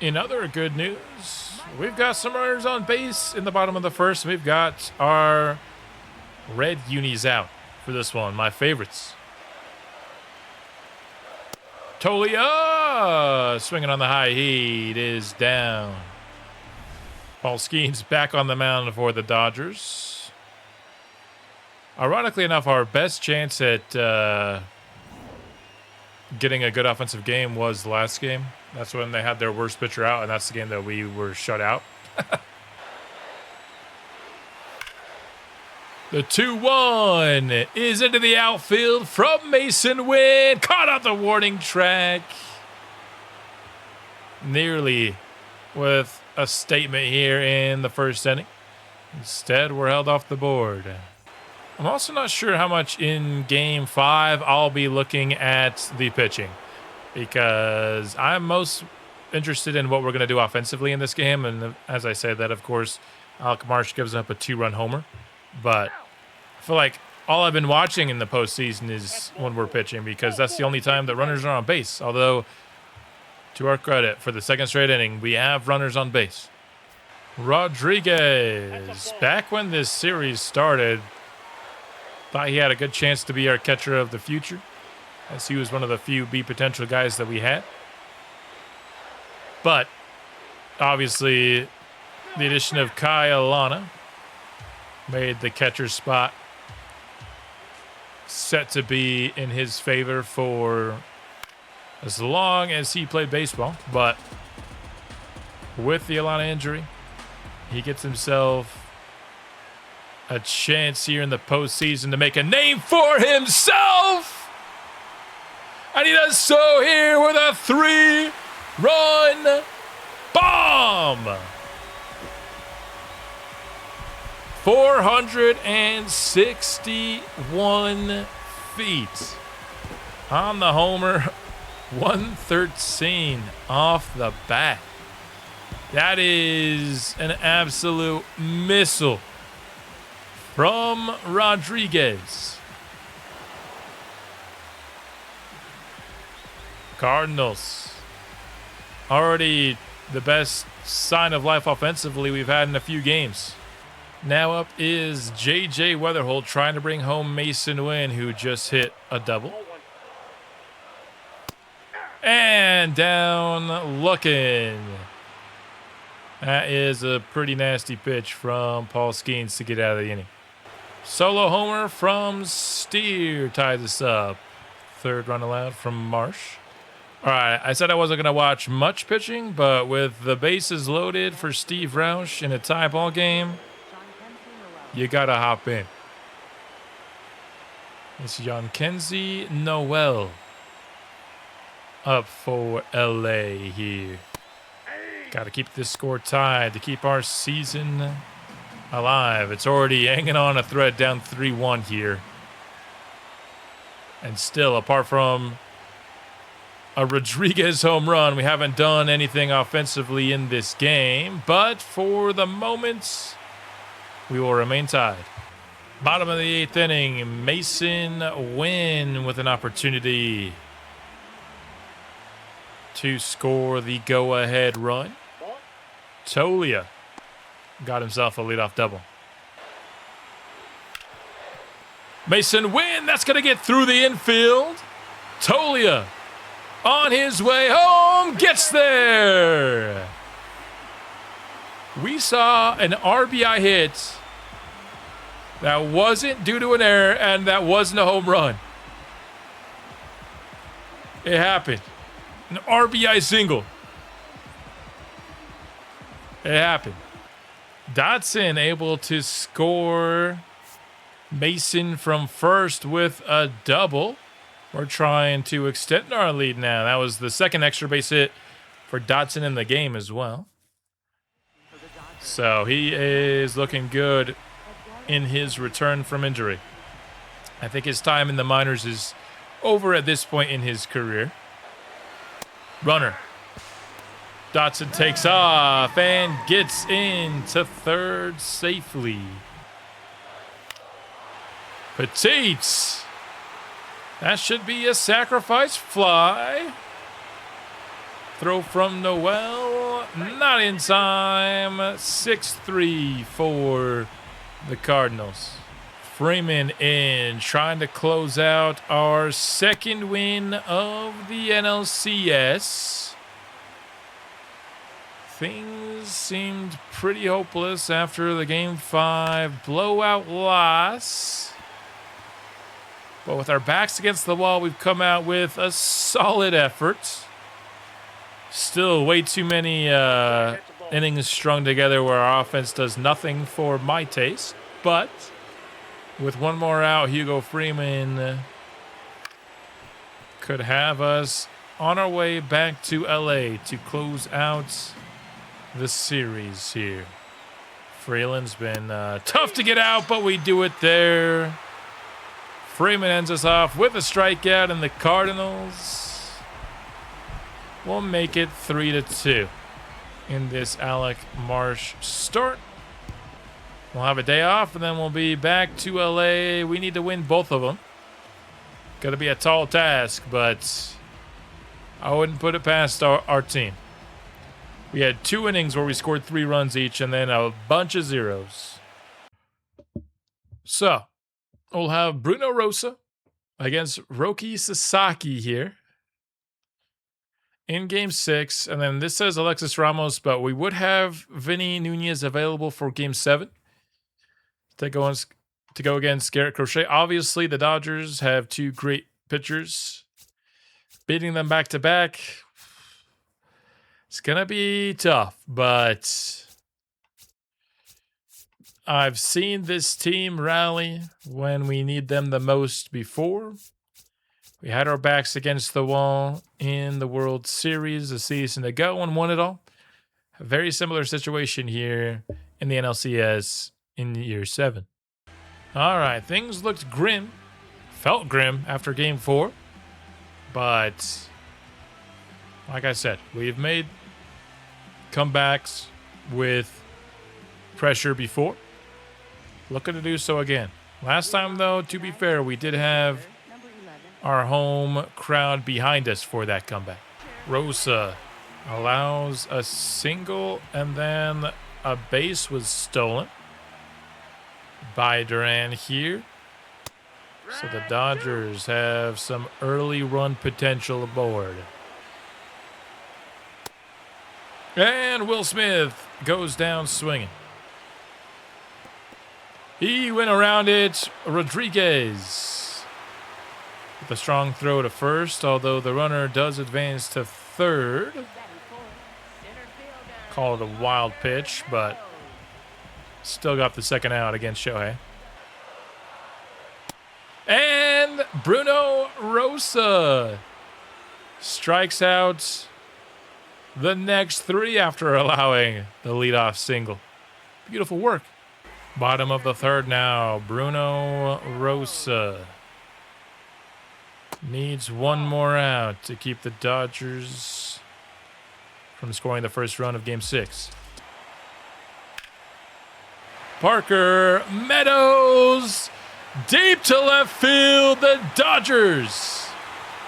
In other good news, we've got some runners on base in the bottom of the first. We've got our red unis out for this one, my favorites. Tolia swinging on the high heat is down. Paul Skeens back on the mound for the Dodgers. Ironically enough, our best chance at getting a good offensive game was the last game. That's when they had their worst pitcher out, and that's the game that we were shut out. The 2-1 is into the outfield from Mason Wynn. Caught out the warning track. Nearly with a statement here in the first inning. Instead, we're held off the board. I'm also not sure how much in Game 5 I'll be looking at the pitching, because I'm most interested in what we're going to do offensively in this game. And as I said that, of course, Alec Marsh gives up a 2-run homer. But I feel like all I've been watching in the postseason is when we're pitching, because that's the only time that runners are on base. Although to our credit, for the second straight inning, we have runners on base. Rodriguez, back when this series started, thought he had a good chance to be our catcher of the future, as he was one of the few B potential guys that we had. But obviously, the addition of Kyle Lana made the catcher spot set to be in his favor for as long as he played baseball. But with the Alana injury, he gets himself a chance here in the postseason to make a name for himself. And he does so here with a 3-run bomb. 461 feet on the homer. 113 off the bat. That is an absolute missile from Rodriguez. Cardinals, already the best sign of life offensively we've had in a few games. Now up is J.J. Weatherholt trying to bring home Mason Wynn, who just hit a double. And down looking. That is a pretty nasty pitch from Paul Skeens to get out of the inning. Solo homer from Steer ties us up. Third run allowed from Marsh. All right, I said I wasn't going to watch much pitching, but with the bases loaded for Steve Rausch in a tie ball game, you got to hop in. It's Yankenzie Noel up for LA here. Got to keep this score tied to keep our season alive. It's already hanging on a thread, down 3-1 here. And still, apart from a Rodriguez home run, we haven't done anything offensively in this game. But for the moment, we will remain tied. Bottom of the 8th inning, Mason Wynn with an opportunity to score the go-ahead run. Tolia got himself a leadoff double. Mason Wynn, that's going to get through the infield. Tolia on his way home, gets there. We saw an RBI hit that wasn't due to an error, and that wasn't a home run. It happened. An RBI single. It happened. Dotson able to score Mason from first with a double. We're trying to extend our lead now. That was the second extra base hit for Dotson in the game as well. So he is looking good in his return from injury. I think his time in the minors is over at this point in his career. Runner. Dotson takes off and gets into third safely. Petites. That should be a sacrifice fly. Throw from Noel. Not in time. 6-3 for the Cardinals. Freeman in, trying to close out our second win of the NLCS. Things seemed pretty hopeless after the Game 5 blowout loss. But with our backs against the wall, we've come out with a solid effort. Still way too many innings strung together where our offense does nothing for my taste. But with one more out, Hugo Freeman could have us on our way back to LA to close out the series here. Freeland's been tough to get out, but we do it there. Freeman ends us off with a strikeout, and the Cardinals will make it 3-2 in this Alec Marsh start. We'll have a day off, and then we'll be back to LA. We need to win both of them. Going to be a tall task, but I wouldn't put it past our team. We had 2 innings where we scored 3 runs each and then a bunch of zeros. So, we'll have Bruno Rosa against Roki Sasaki here in Game 6. And then this says Alexis Ramos, but we would have Vinny Nunez available for Game 7 to go against Garrett Crochet. Obviously, the Dodgers have 2 great pitchers. Beating them back-to-back, it's going to be tough, but I've seen this team rally when we need them the most before. We had our backs against the wall in the World Series a season ago and won it all. A very similar situation here in the NLCS in year 7. All right, things looked grim, felt grim after Game 4, but like I said, we've made comebacks with pressure before. Looking to do so again. Last time, though, to be fair, we did have our home crowd behind us for that comeback. Rosa allows a single, and then a base was stolen by Duran here. So the Dodgers have some early run potential aboard. And Will Smith goes down swinging. He went around it. Rodriguez with a strong throw to first, although the runner does advance to third. Call it a wild pitch, but still got the second out against Shohei. And Bruno Rosa strikes out the next 3 after allowing the leadoff single. Beautiful work. Bottom of the 3rd now. Bruno Rosa needs 1 more out to keep the Dodgers from scoring the first run of Game 6. Parker Meadows deep to left field. The Dodgers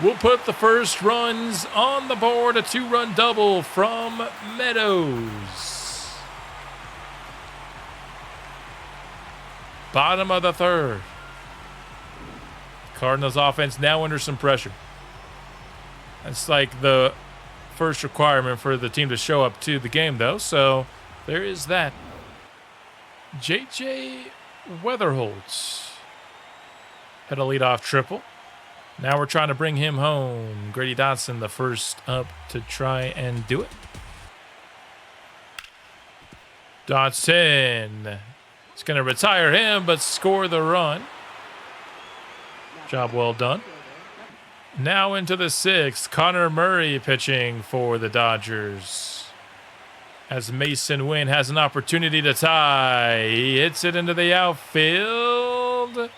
will put the first runs on the board. A 2-run double from Meadows. Bottom of the 3rd. Cardinals offense now under some pressure. That's like the first requirement for the team to show up to the game, though. So there is that. J.J. Weatherholtz had a leadoff triple. Now we're trying to bring him home. Grady Dotson, the first up to try and do it. Dotson is going to retire him, but score the run. Job well done. Now into the 6th. Connor Murray pitching for the Dodgers. As Mason Wynn has an opportunity to tie. He hits it into the outfield.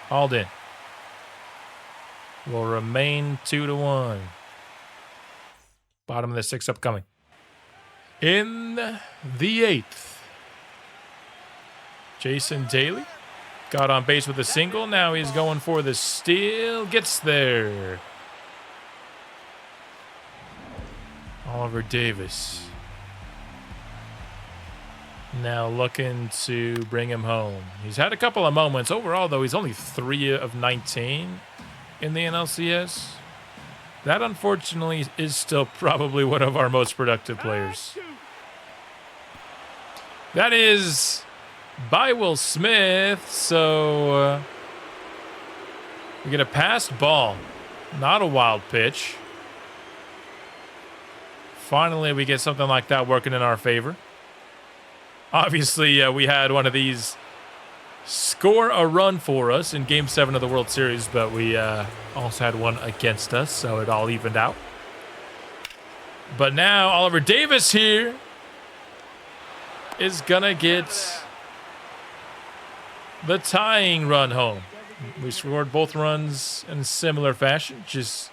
Hauled in. Will remain 2-1. Bottom of the 6th upcoming. In the 8th. Jason Daly got on base with a single. Now he's going for the steal. Gets there. Oliver Davis. Now looking to bring him home. He's had a couple of moments. Overall, though, he's only 3 of 19 in the NLCS. That, unfortunately, is still probably one of our most productive players. That is by Will Smith. So we get a passed ball, not a wild pitch. Finally, we get something like that working in our favor. Obviously, we had one of these score a run for us in Game 7 of the World Series, but we also had one against us, so it all evened out. But now Oliver Davis here is going to get the tying run home. We scored both runs in similar fashion, just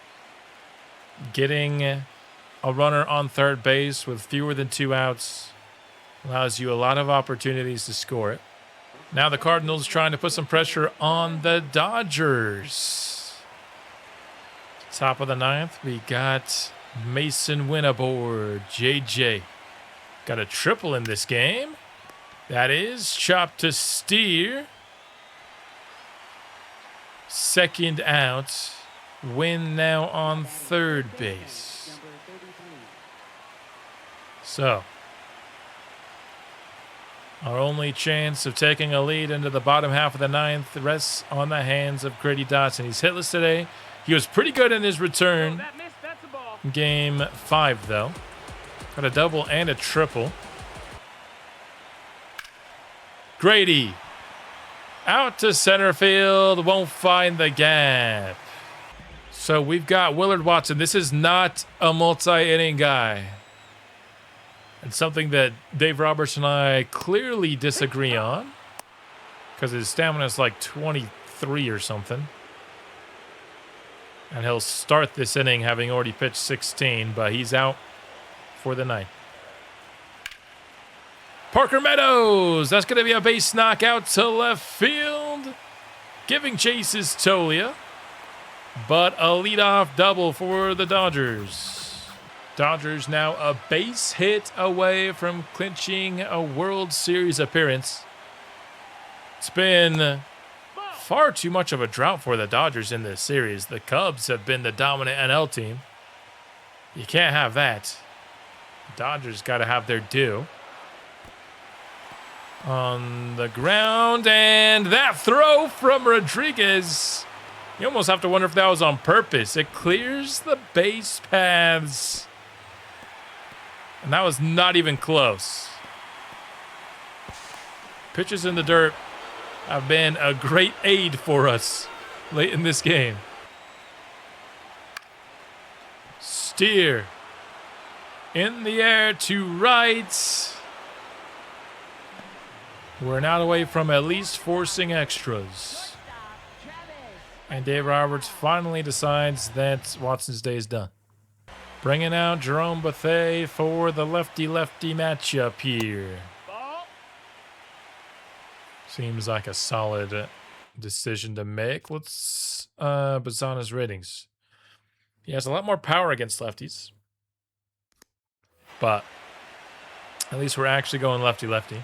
getting a runner on third base with fewer than 2 outs allows you a lot of opportunities to score it. Now the Cardinals trying to put some pressure on the Dodgers. Top of the ninth, we got Mason Wynn aboard. JJ got a triple in this game. That is chop to steer. Second out. Wynn now on third base. So, our only chance of taking a lead into the bottom half of the ninth rests on the hands of Grady Dotson. He's hitless today. He was pretty good in his return. Game 5, though. Got a double and a triple. Grady out to center field. Won't find the gap. So we've got Willard Watson. This is not a multi-inning guy. It's something that Dave Roberts and I clearly disagree on, because his stamina is like 23 or something. And he'll start this inning having already pitched 16, but he's out for the night. Parker Meadows. That's going to be a base knockout to left field. Giving chase is Tolia, but a leadoff double for the Dodgers. Dodgers now a base hit away from clinching a World Series appearance. It's been far too much of a drought for the Dodgers in this series. The Cubs have been the dominant NL team. You can't have that. The Dodgers got to have their due. On the ground, and that throw from Rodriguez. You almost have to wonder if that was on purpose. It clears the base paths. And that was not even close. Pitches in the dirt have been a great aid for us late in this game. Steer in the air to right. We're now away from at least forcing extras. And Dave Roberts finally decides that Watson's day is done. Bringing out Jerome Bethea for the lefty-lefty matchup here. Seems like a solid decision to make. Let's Bazzana's ratings. He has a lot more power against lefties. But at least we're actually going lefty-lefty.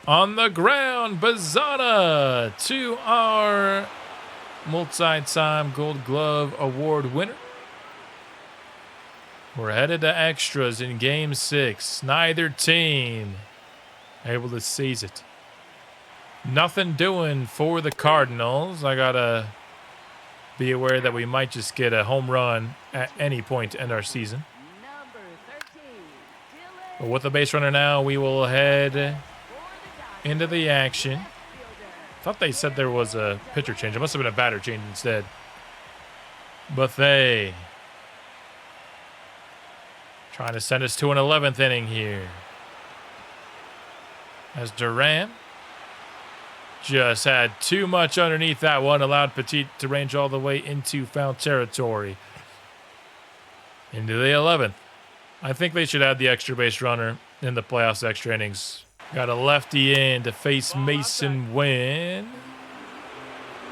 On the ground, Bazzana to our multi-time Gold Glove Award winner. We're headed to extras in Game 6. Neither team able to seize it. Nothing doing for the Cardinals. I gotta be aware that we might just get a home run at any point to end our season. But with the base runner now, we will head into the action. Thought they said there was a pitcher change. It must have been a batter change instead. Bethea trying to send us to an 11th inning here. As Duran just had too much underneath that one. Allowed Petit to range all the way into foul territory. Into the 11th. I think they should add the extra base runner in the playoffs extra innings. Got a lefty in to face Mason Wynn.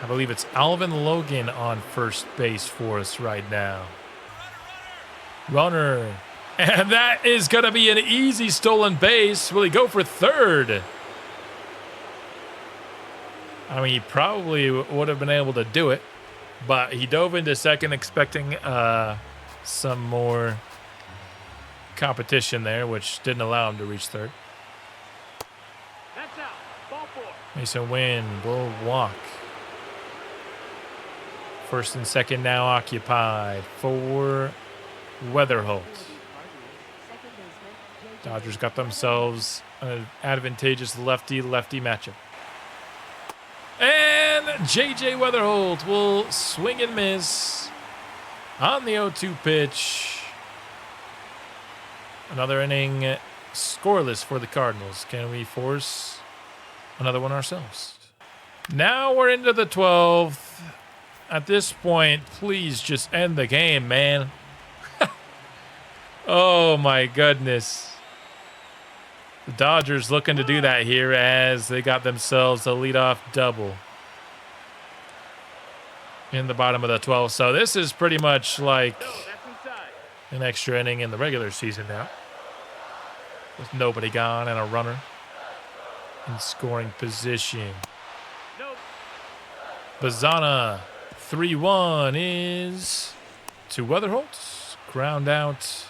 I believe it's Alvin Logan on first base for us right now. Runner. And that is going to be an easy stolen base. Will he go for third? I mean, he probably would have been able to do it. But he dove into second expecting some more competition there, which didn't allow him to reach third. Mason Wynn will walk. First and second now occupied for Weatherholt. Dodgers got themselves an advantageous lefty-lefty matchup. And J.J. Weatherholt will swing and miss on the 0-2 pitch. Another inning scoreless for the Cardinals. Can we force another one ourselves? Now we're into the 12th. At this point, please just end the game, man. Oh, my goodness. The Dodgers looking to do that here as they got themselves a leadoff double. in the bottom of the 12th. So this is pretty much like an extra inning in the regular season now, with nobody gone and a runner in scoring position. Bazana, 3-1 is to Weatherholt. Ground out.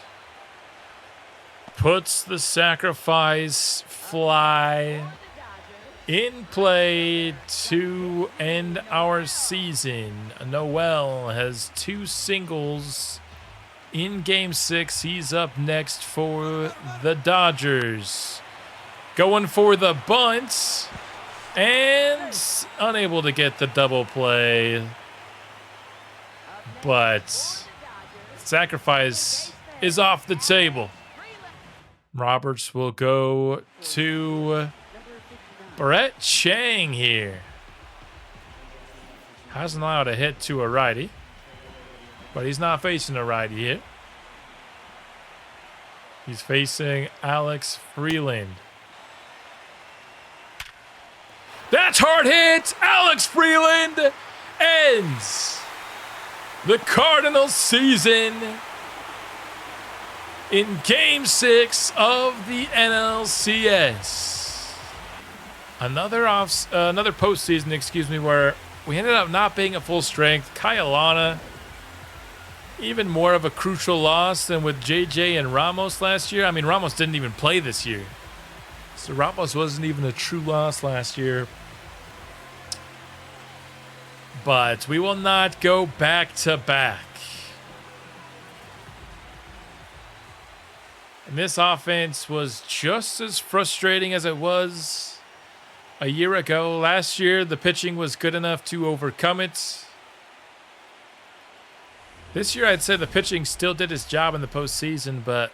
Puts the sacrifice fly in play to end our season. Noel has 2 singles in Game 6. He's up next for the Dodgers. Going for the bunt and unable to get the double play. But sacrifice is off the table. Roberts will go to Brett Chang here. Hasn't allowed a hit to a righty, but he's not facing a righty here. He's facing Alex Freeland. That's hard hit. Alex Freeland ends the Cardinals season in Game 6 of the NLCS. Another postseason, where we ended up not being at full strength. Kyalana, even more of a crucial loss than with JJ and Ramos last year. I mean, Ramos didn't even play this year, so Ramos wasn't even a true loss last year. But we will not go back to back. And this offense was just as frustrating as it was a year ago. Last year, the pitching was good enough to overcome it. This year, I'd say the pitching still did its job in the postseason, but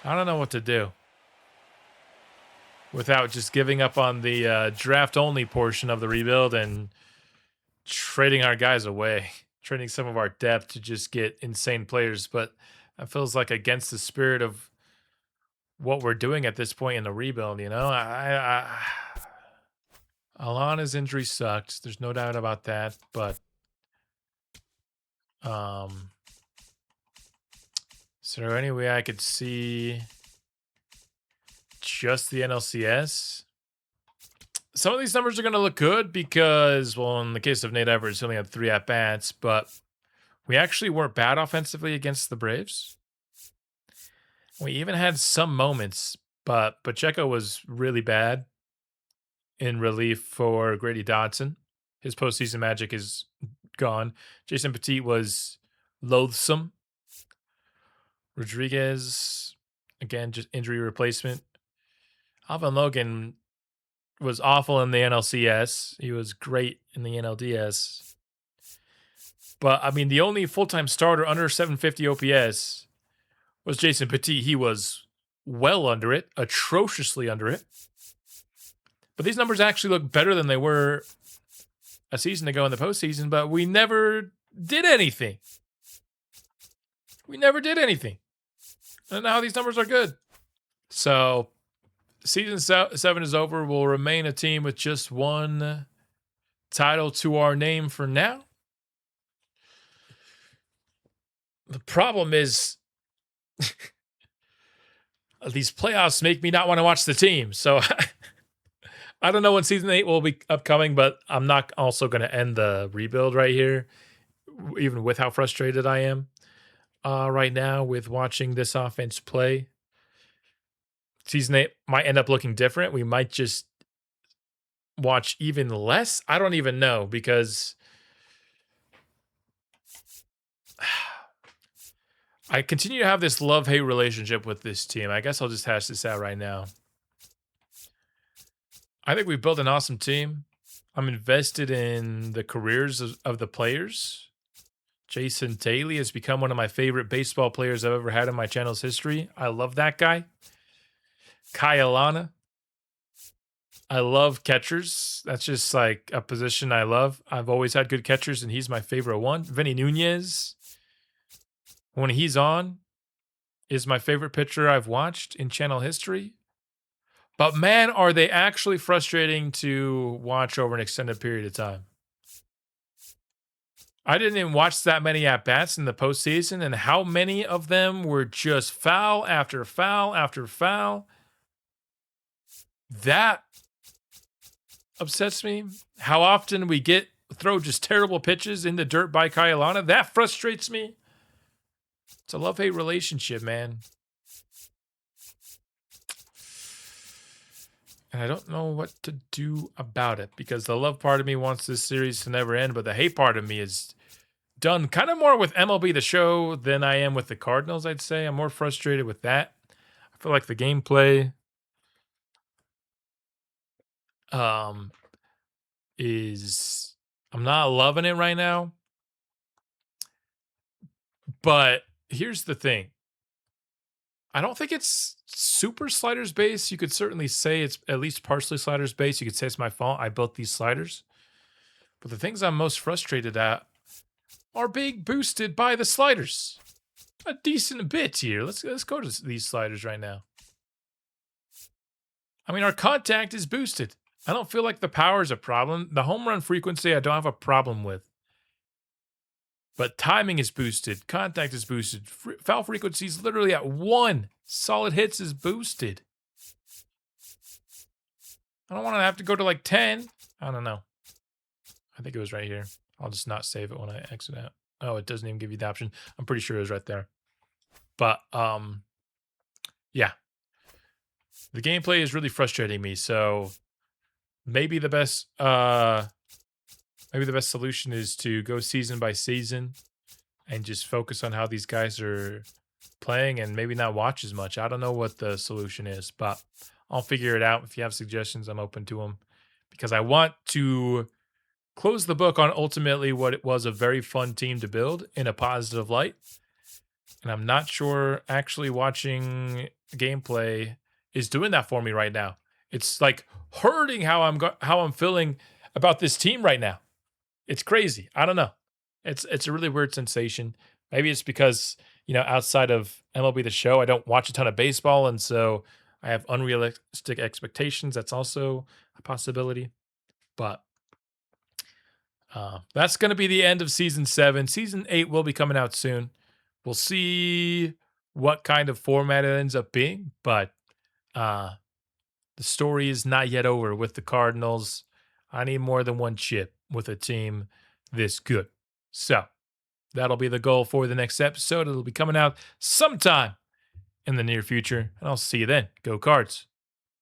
I don't know what to do without just giving up on the draft-only portion of the rebuild and trading our guys away, trading some of our depth to just get insane players. But that feels like against the spirit of what we're doing at this point in the rebuild, you know? Alana's injury sucked. There's no doubt about that, but is there any way I could see just the NLCS? Some of these numbers are going to look good because, well, in the case of Nate Everett, he only had 3 at-bats, but we actually weren't bad offensively against the Braves. We even had some moments, but Pacheco was really bad in relief for Grady Dodson. His postseason magic is gone. Jason Petit was loathsome. Rodriguez, again, just injury replacement. Alvin Logan was awful in the NLCS. He was great in the NLDS. But, I mean, the only full-time starter under 750 OPS was Jason Petit. He was well under it, atrociously under it. But these numbers actually look better than they were a season ago in the postseason, but we never did anything. We never did anything. And now these numbers are good. So, season 7 is over. We'll remain a team with just 1 title to our name for now. The problem is these playoffs make me not want to watch the team. So I don't know when season 8 will be upcoming, but I'm not also going to end the rebuild right here, even with how frustrated I am right now with watching this offense play. Season 8 might end up looking different. We might just watch even less. I don't even know, because I continue to have this love-hate relationship with this team. I guess I'll just hash this out right now. I think we've built an awesome team. I'm invested in the careers of the players. Jason Daly has become one of my favorite baseball players I've ever had in my channel's history. I love that guy. Kyalana. I love catchers. That's just like a position I love. I've always had good catchers, and he's my favorite one. Vinny Nunez, when he's on, is my favorite pitcher I've watched in channel history. But man, are they actually frustrating to watch over an extended period of time. I didn't even watch that many at bats in the postseason, and how many of them were just foul after foul after foul. That upsets me. How often we throw just terrible pitches in the dirt by Kailana. That frustrates me. It's a love-hate relationship, man. And I don't know what to do about it because the love part of me wants this series to never end, but the hate part of me is done kind of more with MLB The Show than I am with the Cardinals, I'd say. I'm more frustrated with that. I feel like the gameplay is I'm not loving it right now. But here's the thing. I don't think it's super sliders based. You could certainly say it's at least partially sliders based. You could say it's my fault. I built these sliders. But the things I'm most frustrated at are being boosted by the sliders. A decent bit here. Let's go to these sliders right now. I mean, our contact is boosted. I don't feel like the power is a problem. The home run frequency I don't have a problem with. But timing is boosted. Contact is boosted. Foul frequency is literally at 1. Solid hits is boosted. I don't want to have to go to like 10. I don't know. I think it was right here. I'll just not save it when I exit out. Oh, it doesn't even give you the option. I'm pretty sure it was right there. But yeah. The gameplay is really frustrating me. So maybe the best solution is to go season by season and just focus on how these guys are playing and maybe not watch as much. I don't know what the solution is, but I'll figure it out. If you have suggestions, I'm open to them because I want to close the book on ultimately what it was a very fun team to build in a positive light. And I'm not sure actually watching gameplay is doing that for me right now. It's like hurting how I'm feeling about this team right now. It's crazy. I don't know. It's a really weird sensation. Maybe it's because, outside of MLB The Show, I don't watch a ton of baseball, and so I have unrealistic expectations. That's also a possibility. But that's going to be the end of Season 7. Season 8 will be coming out soon. We'll see what kind of format it ends up being, but the story is not yet over with the Cardinals. I need more than one chip with a team this good. So that'll be the goal for the next episode. It'll be coming out sometime in the near future, and I'll see you then. Go Cards.